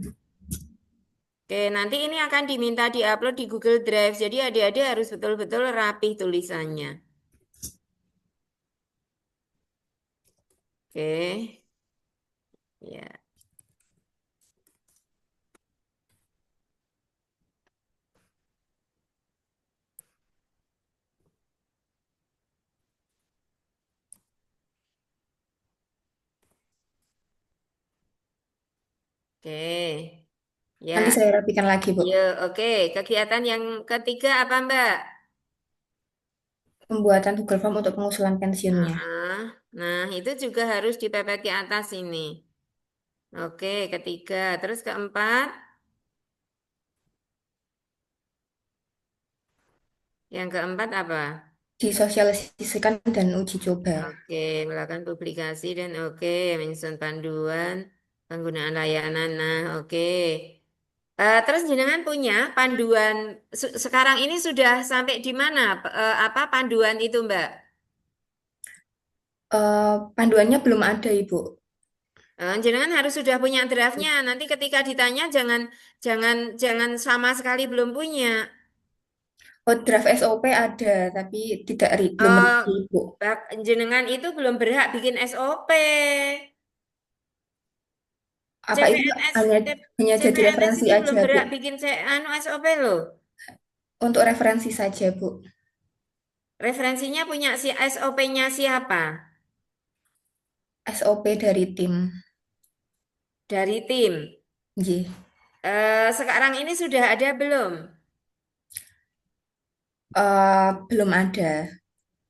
Oke, nanti ini akan diminta diupload di Google Drive. Jadi adik-adik harus betul-betul rapih tulisannya. Oke, ya. Oke. Nanti Ya, saya rapikan lagi, Bu. yuk, oke. Kegiatan yang ketiga apa, Mbak? Pembuatan Google Form untuk pengusulan pensiunnya. Ah, nah, itu juga harus dipepet ke atas ini. Oke, ketiga. Terus keempat, yang keempat apa? Disosialisasikan dan uji coba. Oke, melakukan publikasi dan oke, menyusun panduan penggunaan layanan. Nah, oke. Terus jenengan punya panduan sekarang ini sudah sampai di mana? Apa panduan itu, Mbak? Panduannya belum ada, Ibu. Jenengan harus sudah punya draftnya. Nanti ketika ditanya jangan jangan jangan sama sekali belum punya. Oh, draft SOP ada, tapi belum Eh, review, Ibu. Jenengan itu belum berhak bikin SOP. Apa itu CPNS, hanya jadi CPNS referensi itu belum aja, Bu? berhak bikin SOP loh. Untuk referensi saja, Bu. Referensinya punya si SOP-nya siapa? SOP dari tim. Dari tim. J. Sekarang ini sudah ada belum? Belum ada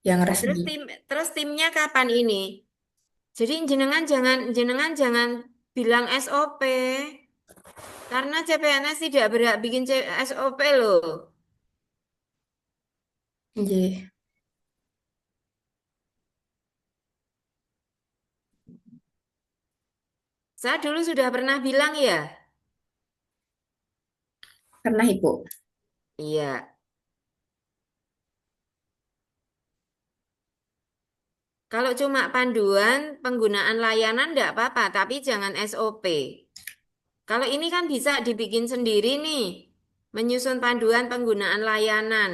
yang Nah, resmi. terus timnya kapan ini? Jadi jenengan jangan bilang SOP karena CPNS tidak berhak bikin SOP loh. J. Saya dulu sudah pernah bilang ya. Pernah, Ibu. Iya. Kalau cuma panduan penggunaan layanan enggak apa-apa, tapi jangan SOP. Kalau ini kan bisa dibikin sendiri nih, menyusun panduan penggunaan layanan.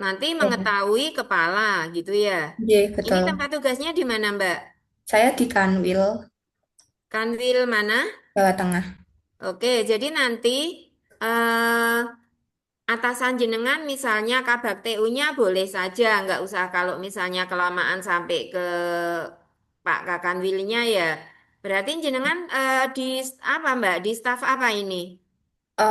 Nanti Ya. mengetahui kepala gitu ya. J, Ini betul. tempat tugasnya di mana, Mbak? Saya di Kanwil, Kanwil mana? Jawa Tengah. Oke, jadi nanti eh, atasan jenengan misalnya kabak TU-nya boleh saja, nggak usah kalau misalnya kelamaan sampai ke Pak Kakanwilnya ya. Berarti jenengan di apa Mbak? Di staf apa ini?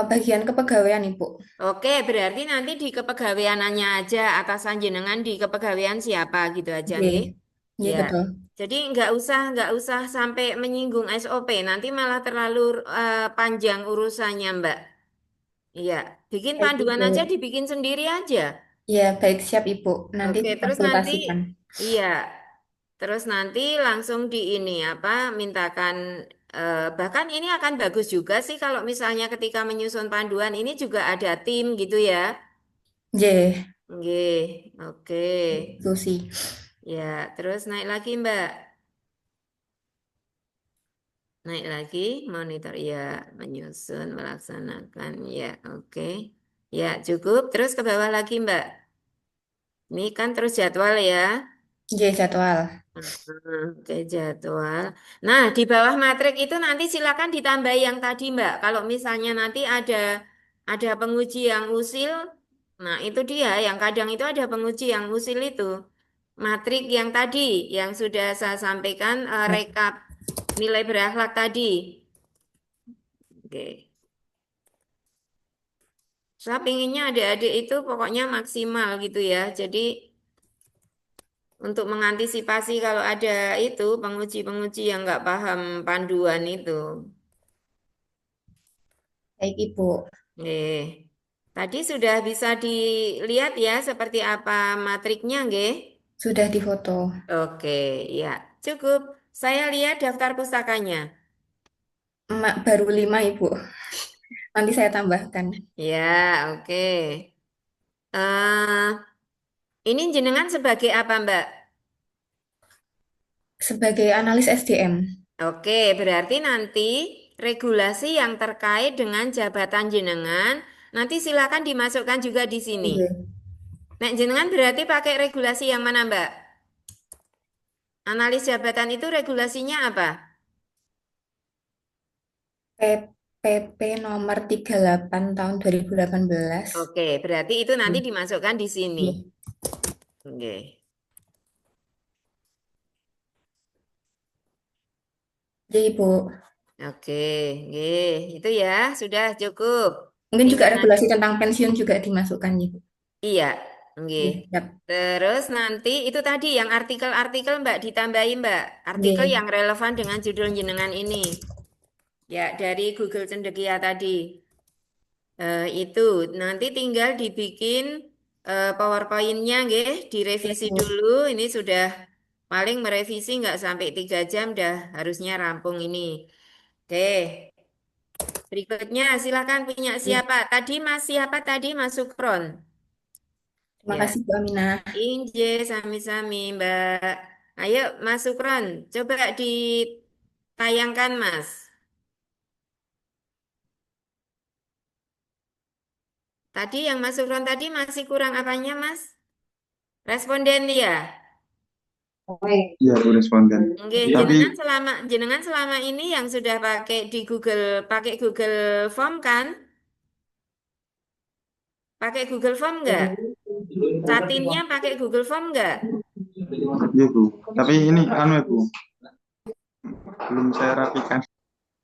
Bagian kepegawaian, Ibu. Oke, berarti nanti di kepegawaiannya aja atasan jenengan di kepegawaian siapa gitu aja, nggih? J. J, Ya. betul. Jadi nggak usah sampai menyinggung SOP, nanti malah terlalu panjang urusannya, Mbak. Iya, bikin Baik, panduan aja Ibu. dibikin sendiri aja. Ya, baik, siap, Ibu. Nanti Oke, terus nanti dikonsultasikan. iya, terus nanti langsung di ini apa mintakan bahkan ini akan bagus juga sih kalau misalnya ketika menyusun panduan ini juga ada tim gitu ya. J. Oke, oke. Itu sih. Ya, terus naik lagi Mbak. Naik lagi monitor ya, menyusun, melaksanakan ya, oke. Ya, cukup. Terus ke bawah lagi Mbak. Ini kan terus jadwal ya. J, jadwal. Oke, jadwal. Nah, di bawah matrik itu nanti silakan ditambah yang tadi, Mbak. Kalau misalnya nanti ada penguji yang usil, nah itu dia yang kadang itu ada penguji yang usil itu. Matrik yang tadi yang sudah saya sampaikan rekap nilai berakhlak tadi. Oke. Saya pinginnya adik-adik itu pokoknya maksimal gitu ya. Jadi untuk mengantisipasi kalau ada itu penguji-penguji yang nggak paham panduan itu. Baik, Ibu. Tadi sudah bisa dilihat ya seperti apa matriknya, nggih? Sudah difoto. Oke, ya cukup. Saya lihat daftar pustakanya. Baru 5, Ibu. Nanti saya tambahkan. Ya, oke. eh ini jenengan sebagai apa, Mbak? Sebagai analis SDM. Oke, berarti nanti regulasi yang terkait dengan jabatan jenengan nanti silakan dimasukkan juga di sini. Iya. Nah, jenengan berarti pakai regulasi yang mana, Mbak? Analis jabatan itu regulasinya apa? PP nomor 38 tahun 2018. Oke, berarti itu nanti Iya. dimasukkan di sini. Iya. Oke. Jadi, Ibu. Oke, nggih, itu ya sudah cukup. Mungkin juga Tinggal nanti, regulasi tentang pensiun juga dimasukkan Ibu. iya, nggih. Iya, siap. Terus nanti itu tadi yang artikel-artikel Mbak ditambahi Mbak, artikel Nggih. yang relevan dengan judul jenengan ini. Ya, dari Google Cendekia tadi. Itu nanti tinggal dibikin PowerPoint-nya, nggih, direvisi dulu. Ini sudah paling merevisi nggak sampai 3 jam, dah harusnya rampung ini. Oke, berikutnya silakan punya Iya. siapa? Tadi Mas siapa tadi Mas Sukron? Terima Ya, kasih Bu Aminah. Inje sami-sami Mbak. Ayo Mas Sukron, coba ditayangkan Mas. Tadi yang Mas Sukron tadi masih kurang apanya Mas? Responden ya? Iya, Bu responden. Nggih, Tapi jenengan selama ini yang sudah pakai Google Form kan? Pakai Google Form nggak? Catinnya pakai Google Form nggak? iya, Bu. Tapi ini anu ya, Bu, belum saya rapikan.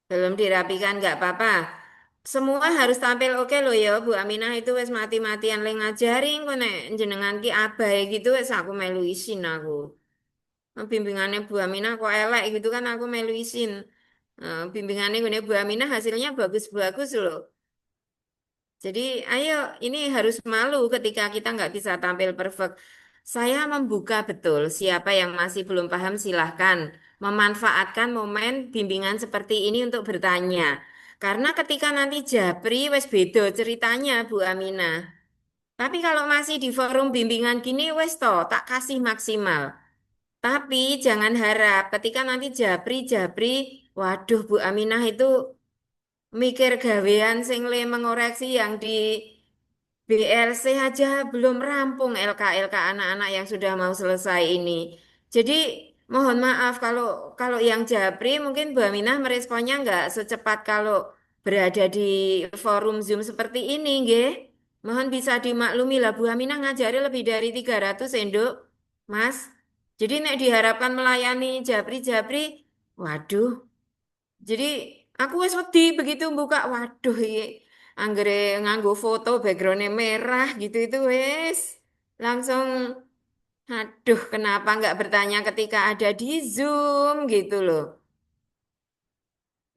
Belum dirapikan nggak apa-apa. Semua harus tampil oke loh ya, Bu Aminah itu wes mati-matian le ngajari kok nek jenengan ki abai gitu wes aku melu isin aku. Bimbingannya Bu Aminah kok elek gitu kan aku melu isin. Bimbingannya gue Bu Aminah hasilnya bagus-bagus loh. Jadi ayo ini harus malu ketika kita nggak bisa tampil perfect. Saya membuka betul siapa yang masih belum paham silahkan memanfaatkan momen bimbingan seperti ini untuk bertanya. Karena ketika nanti Japri wes bedo ceritanya Bu Aminah. Tapi kalau masih di forum bimbingan gini wes toh tak kasih maksimal. Tapi jangan harap ketika nanti Japri, waduh Bu Aminah itu mikir gawean sing le mengoreksi yang di BLC aja belum rampung LK-LK anak-anak yang sudah mau selesai ini. Jadi mohon maaf kalau kalau yang Japri mungkin Bu Aminah meresponnya nggak secepat kalau berada di forum Zoom seperti ini, nggih. Mohon bisa dimaklumi lah Bu Aminah ngajari lebih dari 300 endok, Mas. Jadi nek diharapkan melayani Japri-Japri, waduh. Jadi aku wis wedi begitu buka, waduh iki anggere nganggo foto backgroundnya merah gitu itu wis langsung, aduh kenapa nggak bertanya ketika ada di Zoom gitu loh.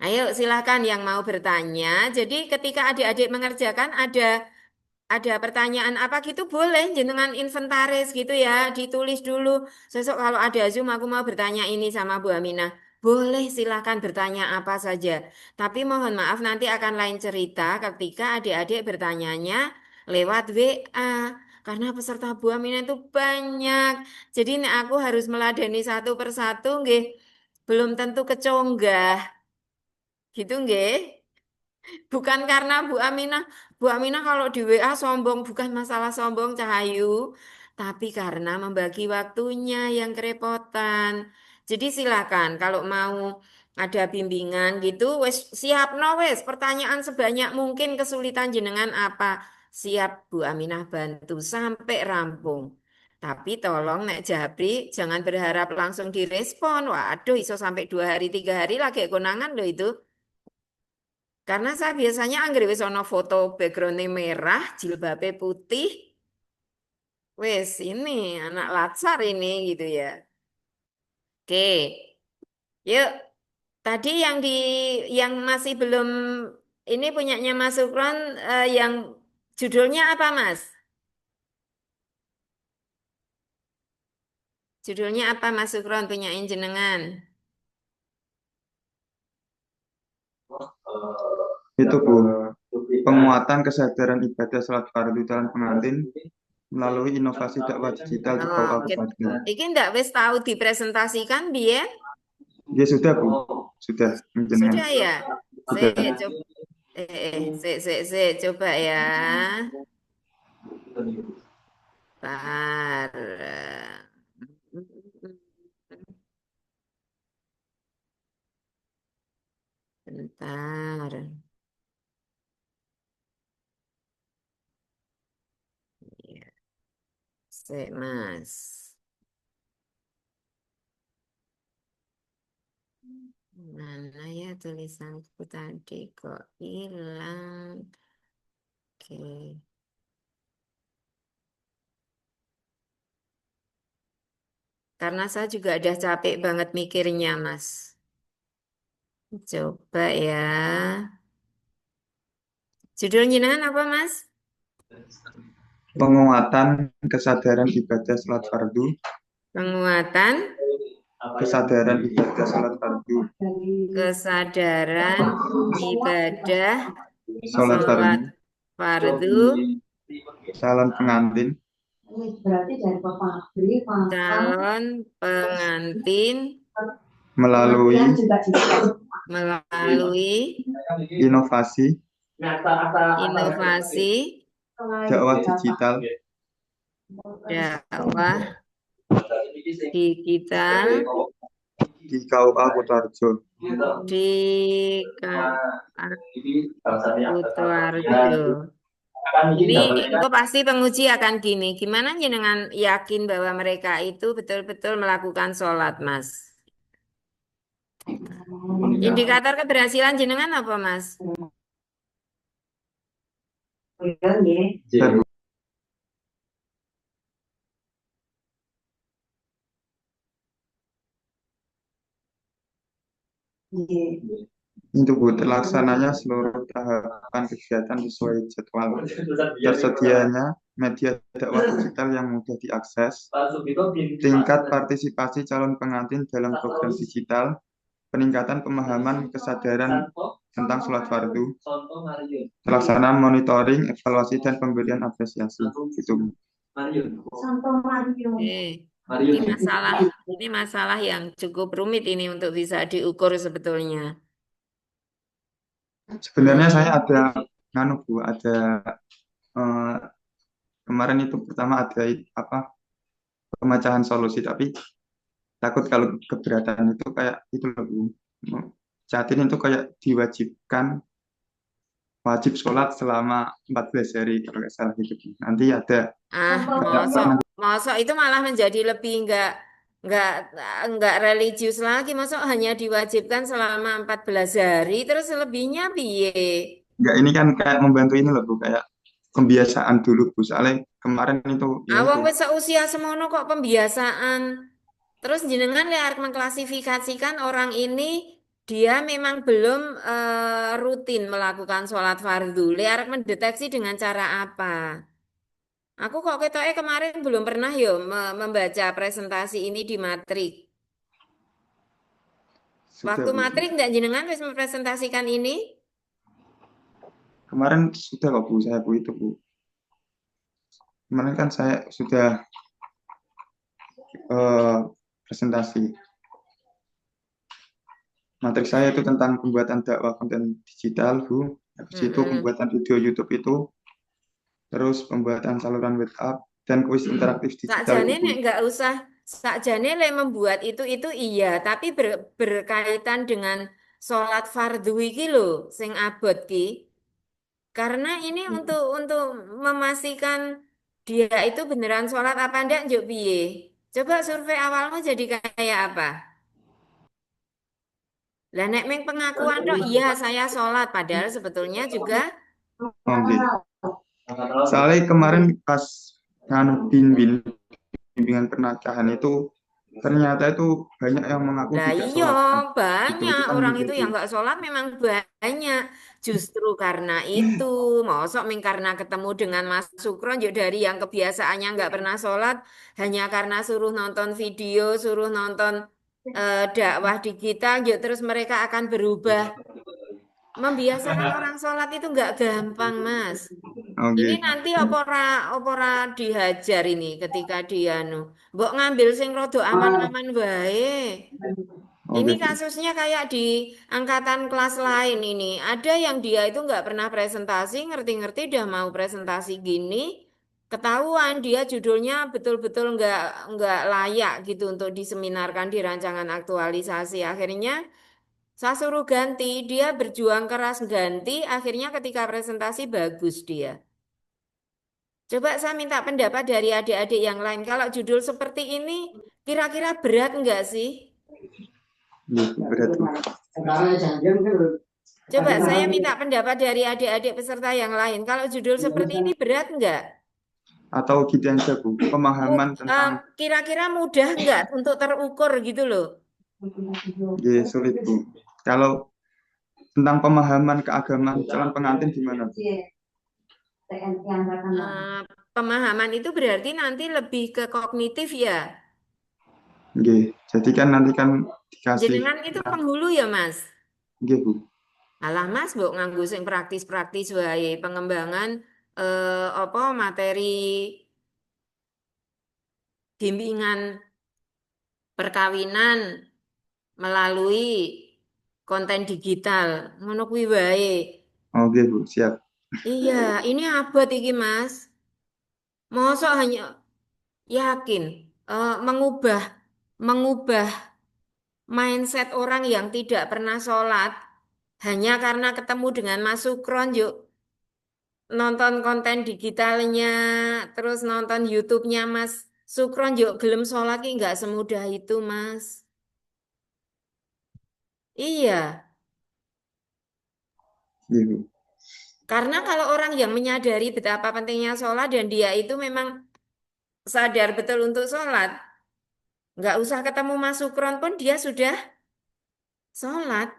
Ayo silakan yang mau bertanya. Jadi ketika adik-adik mengerjakan ada pertanyaan apa gitu boleh jenengan inventaris gitu ya, ditulis dulu. Sesok kalau ada Zoom aku mau bertanya ini sama Bu Aminah. Boleh silakan bertanya apa saja. Tapi mohon maaf nanti akan lain cerita ketika adik-adik bertanyanya lewat WA. Karena peserta Bu Aminah itu banyak. Jadi nek aku harus meladeni satu persatu nggih. Belum tentu keconggah. Gitu nggih. Bukan karena Bu Aminah kalau di WA sombong, bukan masalah sombong Cahayu, tapi karena membagi waktunya yang kerepotan. Jadi silakan kalau mau ada bimbingan gitu, wes siap no wes pertanyaan sebanyak mungkin kesulitan jenengan apa, siap Bu Aminah bantu sampai rampung. Tapi tolong Nek Jabri jangan berharap langsung direspon. Waduh, iso sampai 2 hari 3 hari lagi konangan loh itu. Karena saya biasanya anggere wis ana foto backgroundnya merah, jilbabnya putih, wes ini anak latsar ini gitu ya. Oke, yuk. Tadi yang masih belum ini punyanya Mas Sukron, yang judulnya apa Mas? Judulnya apa Mas Sukron punyain jenengan? Itu, Bu, penguatan kesadaran ibadah salat fardu dalam pengantin melalui inovasi dakwah digital di Oh, Kabupaten. iki ndak wis tahu dipresentasikan biar Ya sudah, Bu, sudah sudah jenengan ya. sudah. Coba coba ya. Bentar. Bentar. Ya, sik, Mas. Mana ya tulisanku tadi kok hilang. Oke. Karena saya juga udah capek banget mikirnya, Mas. Coba ya. Judul jenengan apa, Mas? Penguatan kesadaran ibadah sholat fardu, Penguatan kesadaran ibadah sholat fardu, kesadaran ibadah sholat sholat fardu, fardu, calon pengantin, calon pengantin melalui melalui inovasi inovasi dakwah digital dakwah digital di KUA Kutoarjo. di Kutoarjo. Ini engkau pasti penguji akan gini. Gimana jenengan yakin bahwa mereka itu betul-betul melakukan sholat, Mas? Indikator keberhasilan jenengan apa, Mas? Dan untuk terlaksananya seluruh tahapan kegiatan sesuai jadwal, tersedianya media dakwah digital yang mudah diakses, tingkat partisipasi calon pengantin dalam program digital, peningkatan pemahaman kesadaran tentang sholat fardu, pelaksanaan monitoring, evaluasi, dan pemberian apresiasi. Gitu. Ini masalah yang cukup rumit ini untuk bisa diukur sebetulnya. Sebenarnya saya ada Bu, ada kemarin itu pertama ada apa pemecahan solusi, tapi takut kalau keberatan itu kayak itu loh Bu. Saat ini itu kayak diwajibkan wajib sholat selama 14 hari kalau nggak salah gitu. Nanti ada Mosok itu malah menjadi lebih nggak religius lagi. Mosok hanya diwajibkan selama 14 hari, terus selebihnya piye? Enggak, ini kan kayak membantu ini loh Bu, kayak pembiasaan dulu Bu. Soalnya kemarin itu ya Awang itu. wis seusia semono kok pembiasaan. Terus jenengan lihat mengklasifikasikan orang ini dia memang belum rutin melakukan sholat fardu. Lihat mendeteksi dengan cara apa? Aku kok ketoknya kemarin belum pernah yo membaca presentasi ini di matrik. Sudah Waktu Bu. matrik enggak jenengan wis mempresentasikan ini? Kemarin sudah kok Bu, saya Bu itu Bu. Kemarin kan saya sudah presentasi. Materi saya itu tentang pembuatan dakwah konten digital, Bu. Habis itu pembuatan video YouTube itu, terus pembuatan saluran WhatsApp dan kuis interaktif digital. Sakjane nek nggak usah, sakjane lek membuat itu iya, tapi berkaitan dengan sholat fardu iki lho, sing abot ki. Karena ini untuk memastikan dia itu beneran sholat apa ndak njuk piye. Coba survei awalmu jadi kayak apa? Lah nek meng pengakuan dok, iya saya sholat, padahal sebetulnya juga Oke. Soalnya kemarin pas bimbingan pernikahan itu ternyata itu banyak yang mengaku lah tidak iya sholat. banyak kan orang itu menjadi- yang nggak sholat memang banyak. Justru karena itu, mosok meng karena ketemu dengan Mas Sukron yuk dari yang kebiasaannya nggak pernah sholat, hanya karena suruh nonton video, suruh nonton dakwah digital, yuk terus mereka akan berubah. Membiasakan orang sholat itu nggak gampang, Mas. Oke. Ini nanti opora dihajar ini ketika dia mbok ngambil sing rada aman-aman wae. Ini Oke. kasusnya kayak di angkatan kelas lain ini. Ada yang dia itu nggak pernah presentasi, ngerti-ngerti udah mau presentasi gini, ketahuan dia judulnya betul-betul nggak layak gitu untuk diseminarkan di rancangan aktualisasi. Akhirnya saya suruh ganti, dia berjuang keras ganti, akhirnya ketika presentasi bagus dia. Coba saya minta pendapat dari adik-adik yang lain. Kalau judul seperti ini, kira-kira berat enggak sih? Nggih, berat Bu. Coba saya minta pendapat dari adik-adik peserta yang lain. Kalau judul seperti ini berat enggak? Atau gitu aja Bu, pemahaman tentang Kira-kira mudah enggak untuk terukur gitu loh? nggih sulit Bu. Kalau tentang pemahaman keagamaan calon pengantin gimana Bu? Pemahaman itu berarti nanti lebih ke kognitif ya. Nggih, jadi kan nanti kan dikasih Jenengan itu penghulu ya Mas? nggih Bu. Alah Mas, mbok nganggo sing praktis-praktis wae pengembangan apa materi bimbingan perkawinan melalui konten digital. Ngono kuwi wae. Oh nggih Bu, siap. Iya, ini abot iki Mas. Mosok hanya yakin mengubah mengubah mindset orang yang tidak pernah sholat hanya karena ketemu dengan Mas Sukron yuk nonton konten digitalnya terus nonton YouTube-nya Mas Sukron yuk gelem sholat ki nggak semudah itu Mas. Iya, Nggih Bu. karena kalau orang yang menyadari betapa pentingnya sholat dan dia itu memang sadar betul untuk sholat, nggak usah ketemu Mas Sukron pun dia sudah sholat.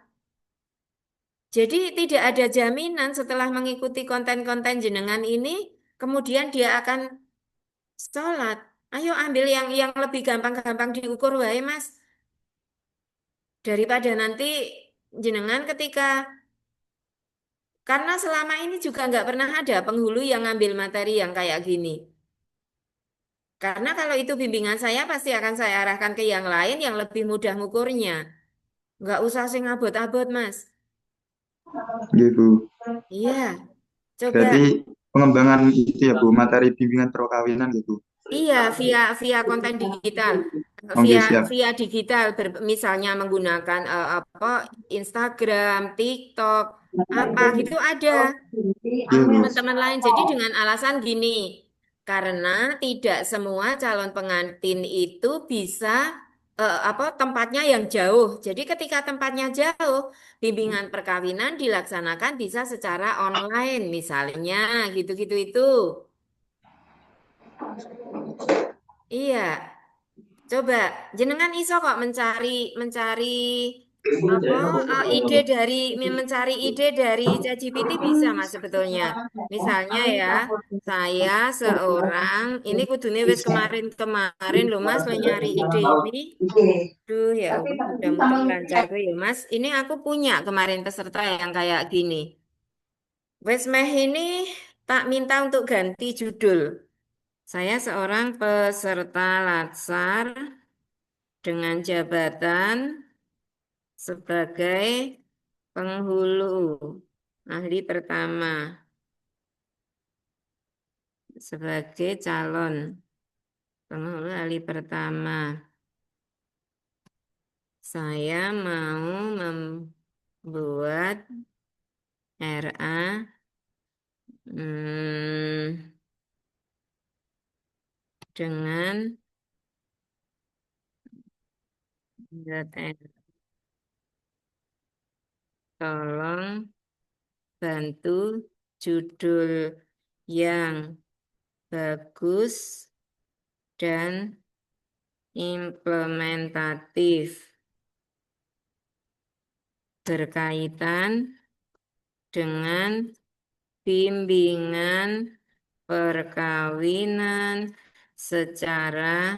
Jadi tidak ada jaminan setelah mengikuti konten-konten jenengan ini, kemudian dia akan sholat. Ayo ambil yang lebih gampang-gampang diukur wae Mas. Daripada nanti jenengan ketika, karena selama ini juga nggak pernah ada penghulu yang ngambil materi yang kayak gini. Karena kalau itu bimbingan saya pasti akan saya arahkan ke yang lain yang lebih mudah ngukurnya. Nggak usah sing abot-abot Mas. Nggih Bu. Iya, coba. Berarti pengembangan itu ya Bu, materi bimbingan perkawinan gitu. Iya, via via konten digital, Oke, via siap. via digital, misalnya menggunakan apa Instagram, TikTok, apa gitu ada Iya Bu. teman-teman lain. Jadi dengan alasan gini, karena tidak semua calon pengantin itu bisa apa tempatnya yang jauh. Jadi ketika tempatnya jauh, bimbingan perkawinan dilaksanakan bisa secara online, misalnya gitu-gitu itu. Iya. Coba, jenengan iso kok mencari mencari apa mencari ide dari ChatGPT bisa Mas sebetulnya. Misalnya ya, saya seorang ini kudune wis kemarin-kemarin loh Mas lo nyari ide ini. Duh ya Allah, mudah-mudahan lancar tuh ya Mas. Ini aku punya kemarin peserta yang kayak gini. Wes meh ini tak minta untuk ganti judul. Saya seorang peserta latsar dengan jabatan sebagai penghulu ahli pertama sebagai calon penghulu ahli pertama. Saya mau membuat RA dengan tolong bantu judul yang bagus dan implementatif berkaitan dengan bimbingan perkawinan secara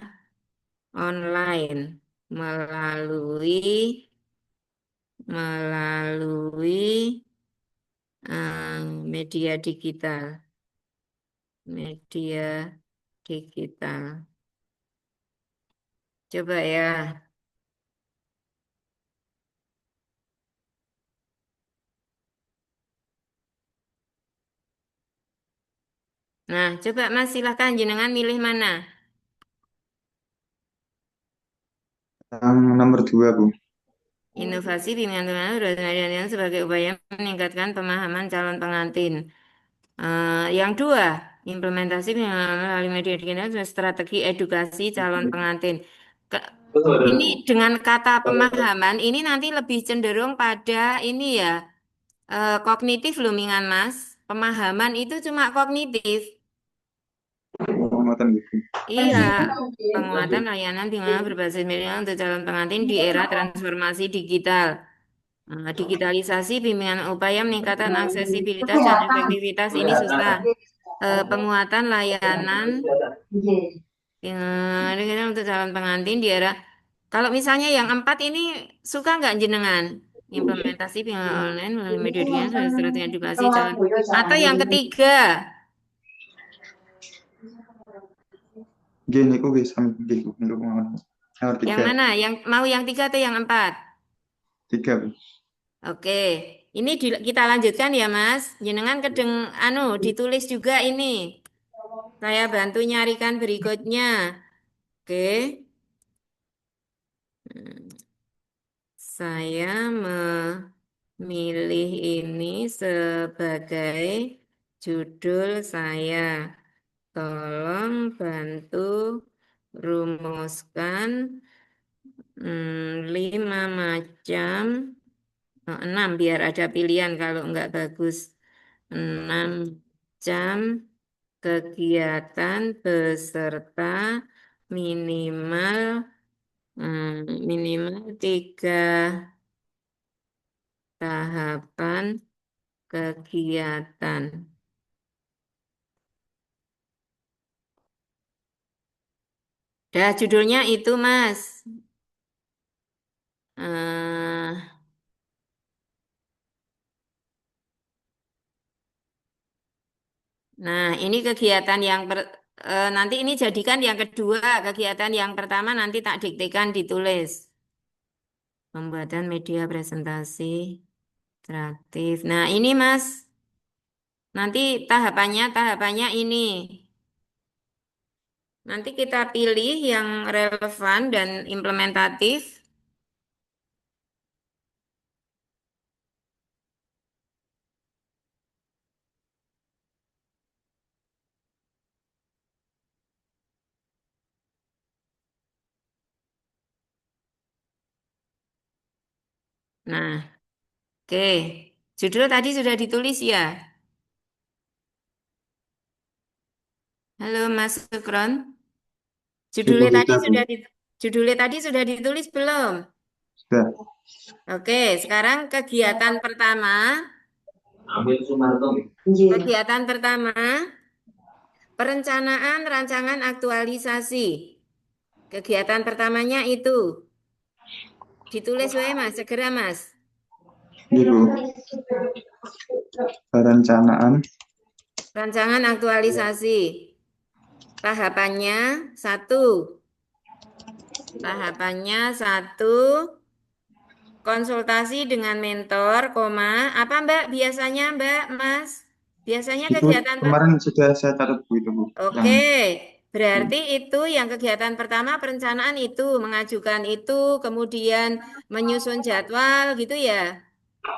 online melalui media digital. Coba ya. Nah, coba Mas silahkan jenengan milih mana? Yang nomor 2 Bu. Inovasi bimbingan perkawinan sebagai upaya meningkatkan pemahaman calon pengantin. Yang dua, implementasi melalui media digital strategi edukasi calon pengantin. Ini dengan kata pemahaman, ini nanti lebih cenderung pada ini ya, kognitif loh Mingan Mas. Pemahaman itu cuma kognitif. Penguatan gitu. Iya, penguatan layanan bimbingan berbasis media untuk calon pengantin di era transformasi digital. Digitalisasi bimbingan upaya meningkatkan aksesibilitas dan efektivitas ini susah. Penguatan layanan untuk calon pengantin di era. Kalau misalnya yang 4 ini suka nggak jenengan? Implementasi bimbingan online melalui media digital, strategi edukasi calon. Atau yang ketiga, Gini ku guys, sami gini niku pengawan. Nomor yang 3, mana? Yang mau yang 3 atau yang 4? 3 Bu. Oke, ini kita lanjutkan ya Mas. Jenengan ditulis juga ini. Saya bantu nyarikan berikutnya. Oke. Saya memilih ini sebagai judul saya. Tolong bantu rumuskan 5 macam, 6 biar ada pilihan kalau enggak bagus. 6 jam kegiatan beserta minimal minimal 3 tahapan kegiatan. Dah judulnya itu Mas. Eh, Nah, ini kegiatan nanti ini jadikan yang kedua, kegiatan yang pertama nanti tak diktekan ditulis. Pembuatan media presentasi interaktif. Nah, ini Mas. Nanti tahapannya ini. Nanti kita pilih yang relevan dan implementatif. Nah, oke. Judul tadi sudah ditulis ya. Halo Mas Sukron. Ibu Judulnya tadi sudah Bu. sudah ditulis belum? Sudah. Oke, sekarang kegiatan pertama. Kegiatan pertama, perencanaan rancangan aktualisasi. Kegiatan pertamanya itu ditulis wae Mas, segera Mas. Ibu. Perencanaan Rancangan aktualisasi. Tahapannya satu. Konsultasi dengan mentor, apa Mbak biasanya Mbak, Mas? Biasanya itu kegiatan kemarin sudah saya catat Bu itu Bu. Oke, berarti itu yang kegiatan pertama perencanaan itu, mengajukan itu, kemudian menyusun jadwal gitu ya.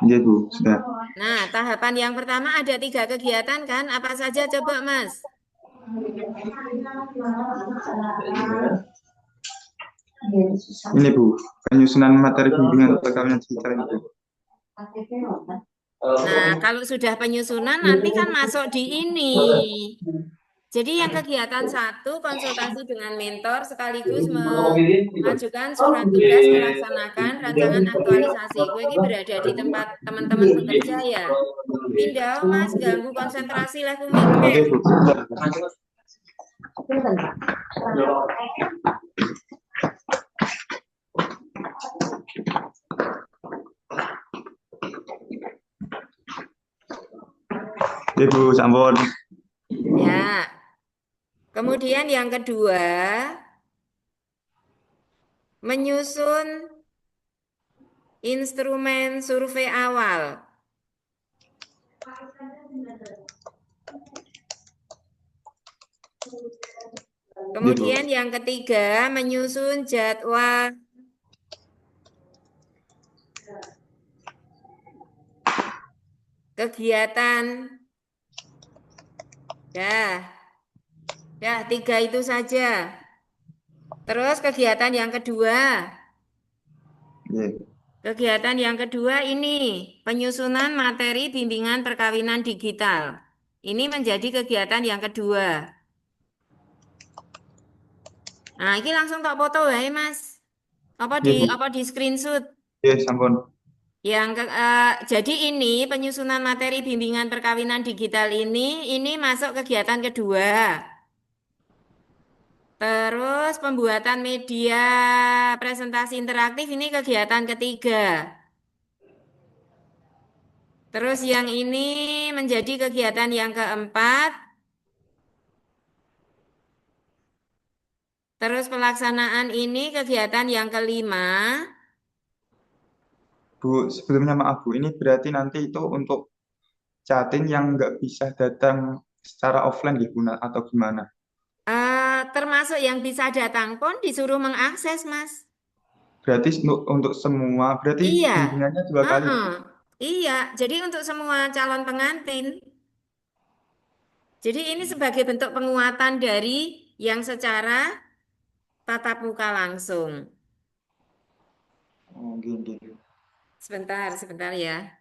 Iya Bu, sudah. Nah, tahapan yang pertama ada 3 kegiatan kan? Apa saja coba Mas? Ini Bu, penyusunan materi bimbingan perkawinan digital itu. Nah, kalau sudah penyusunan nanti kan masuk di ini. Jadi yang kegiatan 1 konsultasi dengan mentor sekaligus mengajukan surat tugas melaksanakan rancangan aktualisasi. Gue ini berada di tempat teman-teman bekerja ya. Pindah Mas, ganggu konsentrasi lah aku mikir. Oke Bu. Ibu sampun. Ya. Kemudian yang kedua, menyusun instrumen survei awal. Kemudian yang ketiga, menyusun jadwal kegiatan. Dah, 3 itu saja. Terus kegiatan yang kedua. Nggih. Kegiatan yang kedua ini penyusunan materi bimbingan perkawinan digital. Ini menjadi kegiatan yang kedua. Nah, ini langsung tak foto ya, Mas. Nggih, Bu. Apa di screenshot? Nggih, sampun. Jadi ini penyusunan materi bimbingan perkawinan digital ini masuk kegiatan kedua. Terus pembuatan media presentasi interaktif ini kegiatan ketiga. Terus yang ini menjadi kegiatan yang keempat. Terus pelaksanaan ini kegiatan yang kelima. Bu, sebelumnya maaf Bu, ini berarti nanti itu untuk chatting yang nggak bisa datang secara offline gitu, atau gimana? Termasuk yang bisa datang pun disuruh mengakses, Mas. Berarti untuk semua, berarti Iya, bimbingannya 2 kali. heeh. Iya, jadi untuk semua calon pengantin. Jadi ini sebagai bentuk penguatan dari yang secara tatap muka langsung. Oh, gini. Sebentar ya.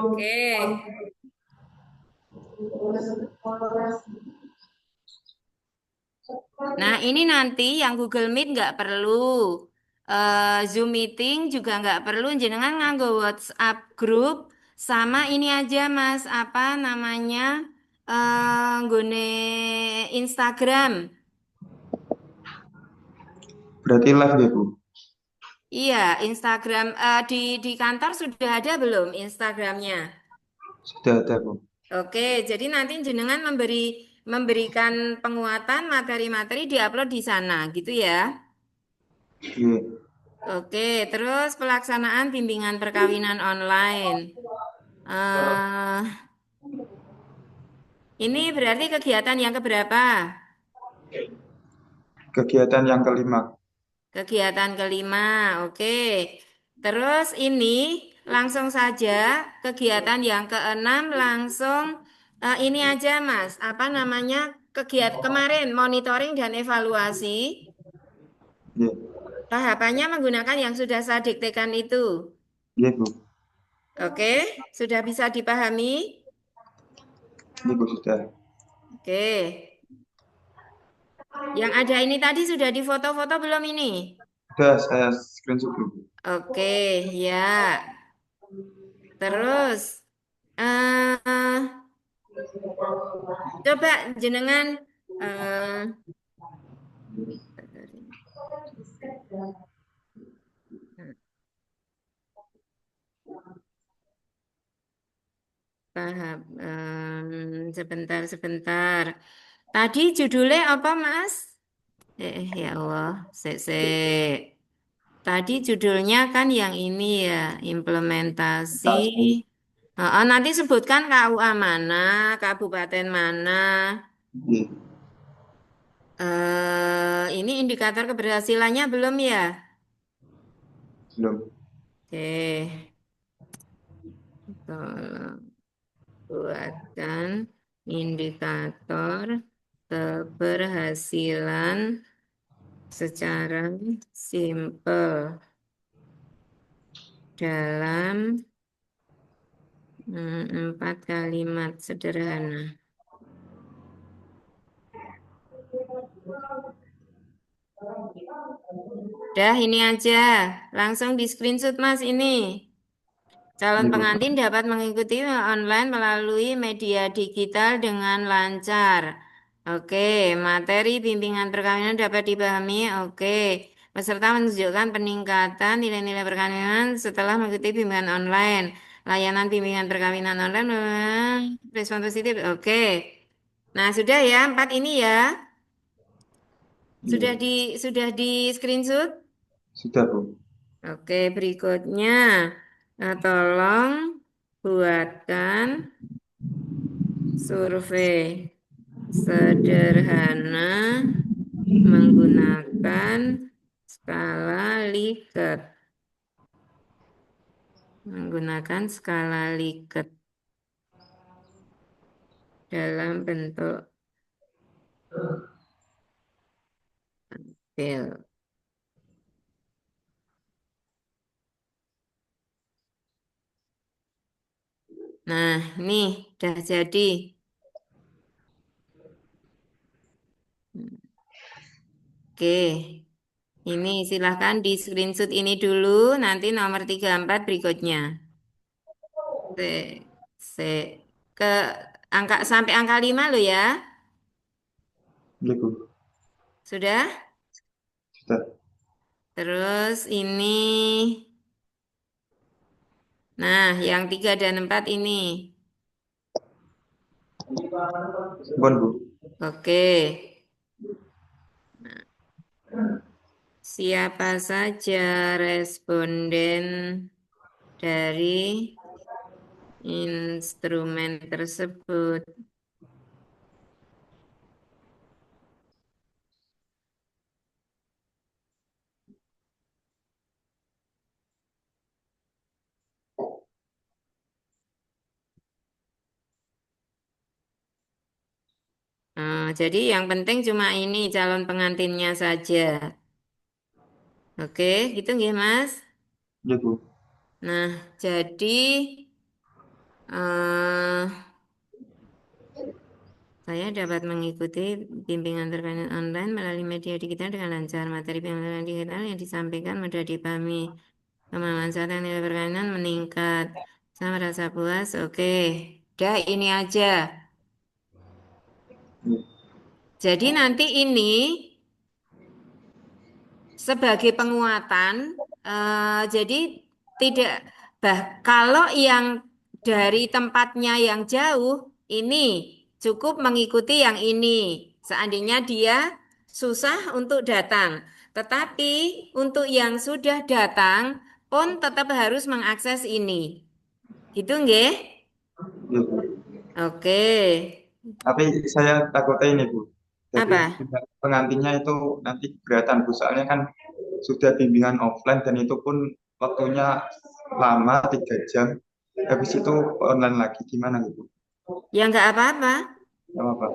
Oke. Nah, ini nanti yang Google Meet nggak perlu. Zoom meeting juga nggak perlu. Jenengan nganggo WhatsApp group sama ini aja, Mas. Apa namanya? Nggone Instagram. Berarti live ya Bu? Iya, Instagram di kantor sudah ada belum Instagramnya? Sudah ada Bu. Oke, jadi nanti jenengan memberikan penguatan materi-materi diupload di sana, gitu ya. Iya. Oke, terus pelaksanaan bimbingan perkawinan online. eh ini berarti kegiatan yang keberapa? Kegiatan yang kelima. Kegiatan kelima, oke. Terus ini langsung saja kegiatan yang keenam langsung ini aja Mas, apa namanya kegiatan kemarin monitoring dan evaluasi. Iya. Tahapannya menggunakan yang sudah saya diktekan itu. Iya Bu. Oke, sudah bisa dipahami? Iya Bu, sudah. Oke. Yang ada ini tadi sudah difoto-foto belum ini? Sudah saya screenshot Bu. Oke, ya. Terus, eh coba jenengan eh paham. Sebentar. Tadi judulnya apa, Mas? Ya Allah, Tadi judulnya kan yang ini ya, implementasi. Nanti sebutkan KUA mana, kabupaten mana. Iya. Ini indikator keberhasilannya belum ya? Belum. Oke, tolong buatkan indikator keberhasilan secara simpel dalam 4 kalimat sederhana. Dah ini aja. Langsung di screenshot Mas ini. Calon Iya, Bu. pengantin dapat mengikuti online melalui media digital dengan lancar. Oke, materi bimbingan perkawinan dapat dipahami. Oke, peserta menunjukkan peningkatan nilai-nilai perkawinan setelah mengikuti bimbingan online. Layanan bimbingan perkawinan online, respon positif. Oke, nah sudah ya 4 ini ya. Iya, Sudah di screenshot. sudah, Bu. Oke, berikutnya. Nah, tolong buatkan survei sederhana menggunakan skala Likert. Menggunakan skala Likert dalam bentuk tabel. Nah, ini udah jadi. Oke, ini silahkan di screenshot ini dulu, nanti nomor 34 berikutnya. Se, se, ke angka sampai angka 5 lo ya. Iya, Bu. Sudah? Sudah. Terus ini. Nah, yang 3 dan 4 ini. Bon, Bu. Oke. Siapa saja responden dari instrumen tersebut? Jadi yang penting cuma ini calon pengantinnya saja. Oke, gitu nggih, Mas? Iya, Bu. Nah, jadi eh, saya dapat mengikuti bimbingan perkawinan online melalui media digital dengan lancar. Materi bimbingan digital yang disampaikan mudah dipahami. Kemampuan saya dan nilai perkawinan meningkat. Saya merasa puas. Oke, udah ini aja. Iya. Jadi nanti ini sebagai penguatan, jadi tidak kalau yang dari tempatnya yang jauh ini cukup mengikuti yang ini. Seandainya dia susah untuk datang, tetapi untuk yang sudah datang pun tetap harus mengakses ini. Gitu nggih? Iya, Bu. Oke. Tapi saya takutnya ini, Bu. Jadi Apa? pengantinnya itu nanti keberatan, Bu. Soalnya kan sudah bimbingan offline dan itu pun waktunya lama 3 jam. Habis itu online lagi gimana gitu? Ya nggak apa-apa. Gak apa.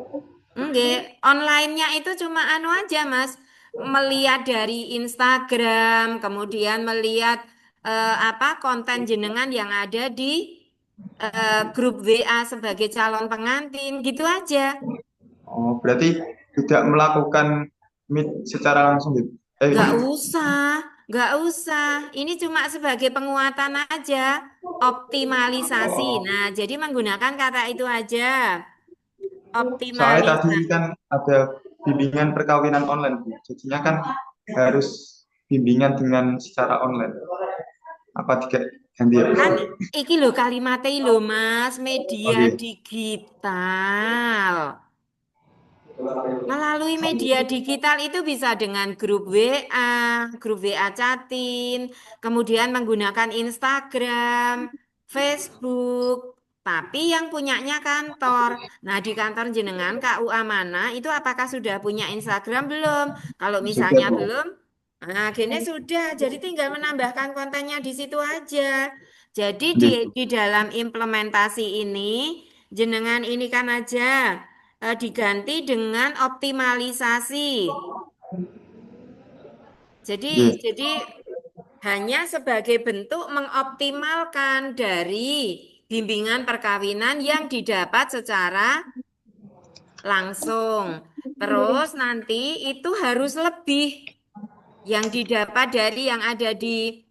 Enggak, online-nya itu cuma anu aja, Mas. Melihat dari Instagram, kemudian melihat apa konten jenengan yang ada di grup WA sebagai calon pengantin, gitu aja. Oh, berarti tidak melakukan meet secara langsung gitu. Nggak usah, nggak usah. Ini cuma sebagai penguatan aja, optimalisasi. Nah, jadi menggunakan kata itu aja, Soalnya tadi optimalisasi. kan ada bimbingan perkawinan online, Bu. Jadinya kan harus bimbingan dengan secara online. Apa tidak ganti ya, Bu? Kan iki lho kalimatnya lho Mas, media Oke. digital. Melalui media digital itu bisa dengan grup WA, grup WA chatin, kemudian menggunakan Instagram, Facebook, tapi yang punyanya kantor. Nah, di kantor jenengan KUA mana itu apakah sudah punya Instagram belum? Kalau Sudah, misalnya Bu. belum, nah akhirnya sudah, jadi tinggal menambahkan kontennya di situ aja. Jadi Iya, Bu. di dalam implementasi ini, jenengan ini kan aja diganti dengan optimalisasi. Iya. Jadi hanya sebagai bentuk mengoptimalkan dari bimbingan perkawinan yang didapat secara langsung. Terus nanti itu harus lebih. yang didapat dari yang ada di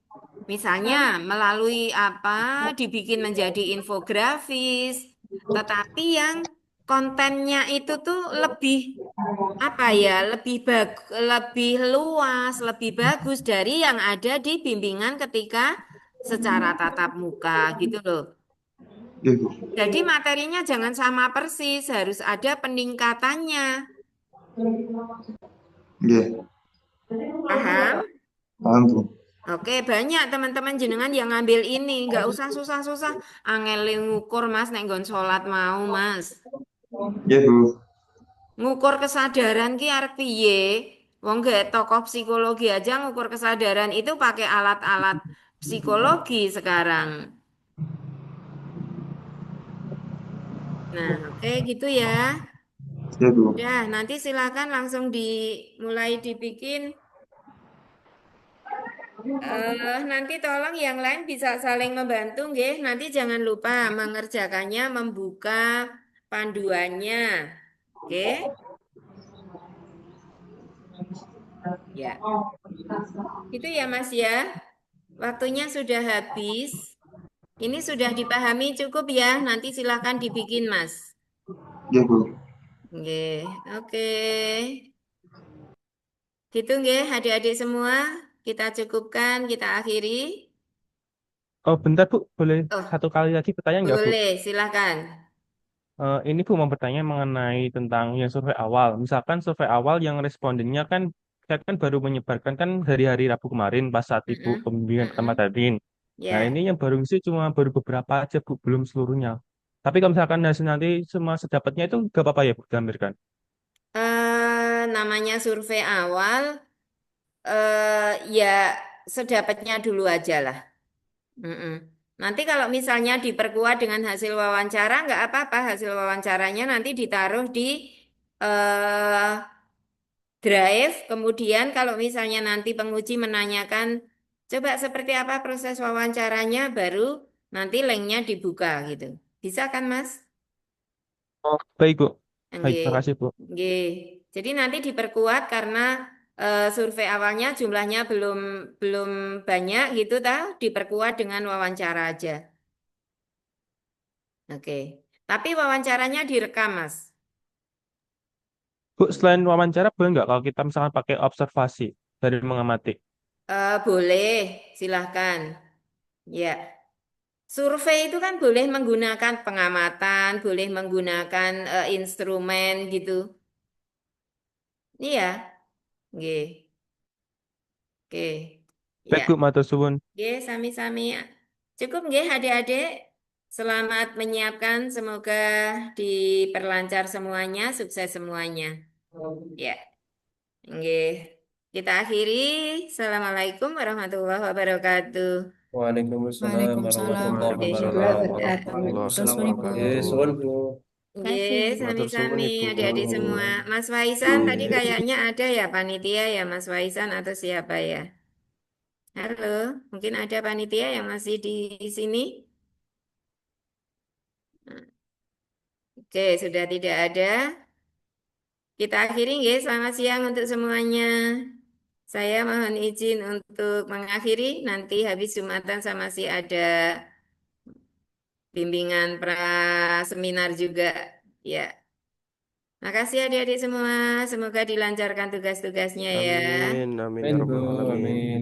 misalnya melalui apa dibikin menjadi infografis, tetapi yang kontennya itu tuh lebih apa ya, lebih luas, lebih bagus dari yang ada di bimbingan ketika secara tatap muka gitu loh. Nggih, Bu. Jadi materinya jangan sama persis, harus ada peningkatannya. Nggih, Paham? paham, Bu. Oke, banyak teman-teman jenengan yang ngambil ini, nggak usah susah-susah. Angel ngukur Mas, nek nggon sholat mau Mas. Nggih, Bu. Ngukur kesadaran ki arep piye? Wong gak tokoh psikologi aja ngukur kesadaran itu pakai alat-alat psikologi sekarang. Nah, oke gitu ya. Nggih, Bu. Udah, nanti silakan langsung dimulai dibikin. Nanti tolong yang lain bisa saling membantu, nggih. Nanti jangan lupa mengerjakannya, membuka panduannya. Oke? Ya, itu ya Mas ya. Waktunya sudah habis. Ini sudah dipahami cukup ya. Nanti silakan dibikin Mas. Nggih, Bu. Nggih, oke. Gitu nggih, adik-adik semua. Kita cukupkan, kita akhiri. Oh, bentar Bu, boleh Oh, satu kali lagi pertanyaan nggak Bu? boleh, silakan. Ini Bu mau bertanya mengenai tentang yang survei awal. Misalkan survei awal yang respondennya kan, saya kan baru menyebarkan kan hari-hari Rabu kemarin pas saat Ibu Mm-mm, pembimbingan pertama mm-mm. tadi. Nah, ini Ya. yang baru ngisi cuma baru beberapa aja Bu, belum seluruhnya. Tapi kalau misalkan hasil nanti semua sedapatnya itu nggak apa-apa ya Bu, diambilkan. Namanya survei awal, ya sedapatnya dulu aja lah. Mm-mm. Nanti kalau misalnya diperkuat dengan hasil wawancara, nggak apa-apa. Hasil wawancaranya nanti ditaruh di eh, drive. Kemudian kalau misalnya nanti penguji menanyakan, coba seperti apa proses wawancaranya, baru nanti linknya dibuka gitu. Bisa kan, Mas? Oh, baik Bu. Baik, Nggih. makasih Bu. Nggih. Jadi nanti diperkuat karena survei awalnya jumlahnya belum belum banyak gitu tahu, diperkuat dengan wawancara aja. Oke. Tapi wawancaranya direkam, Mas. Bu, selain wawancara boleh nggak kalau kita misalkan pakai observasi dari mengamati? Boleh, silahkan. Ya. Survei itu kan boleh menggunakan pengamatan, boleh menggunakan instrumen gitu. Iya, nggih. Oke. Baik Ya. Bu, matur suwun. Nggih, sami-sami. Cukup nggih adik-adik. Selamat menyiapkan, semoga diperlancar semuanya, sukses semuanya. Ya, nggih. Kita akhiri. Assalamualaikum warahmatullahi wabarakatuh. Waalaikumsalam Waalaikumsalam warahmatullahi Warahmatullahi Waalaikumsalam wabarakatuh. wabarakatuh. warahmatullahi wabarakatuh. Suwun, Ibu. wabarakatuh. Suwun Bu. Nggih, Kasih. Matur suwun sami-sami Ibu. adik-adik semua. Mas Waisan tadi kayaknya ada ya panitia ya Mas Waisan atau siapa ya? Halo, mungkin ada panitia yang masih di sini? Oke, sudah tidak ada. Kita akhiri nggih, selamat siang untuk semuanya. Saya mohon izin untuk mengakhiri. Nanti habis Jumatan sama masih ada bimbingan pra seminar juga. Ya, makasih adik-adik semua. Semoga dilancarkan tugas-tugasnya ya. Amin, amin ya Amin Bu, rabbal alamin. amin.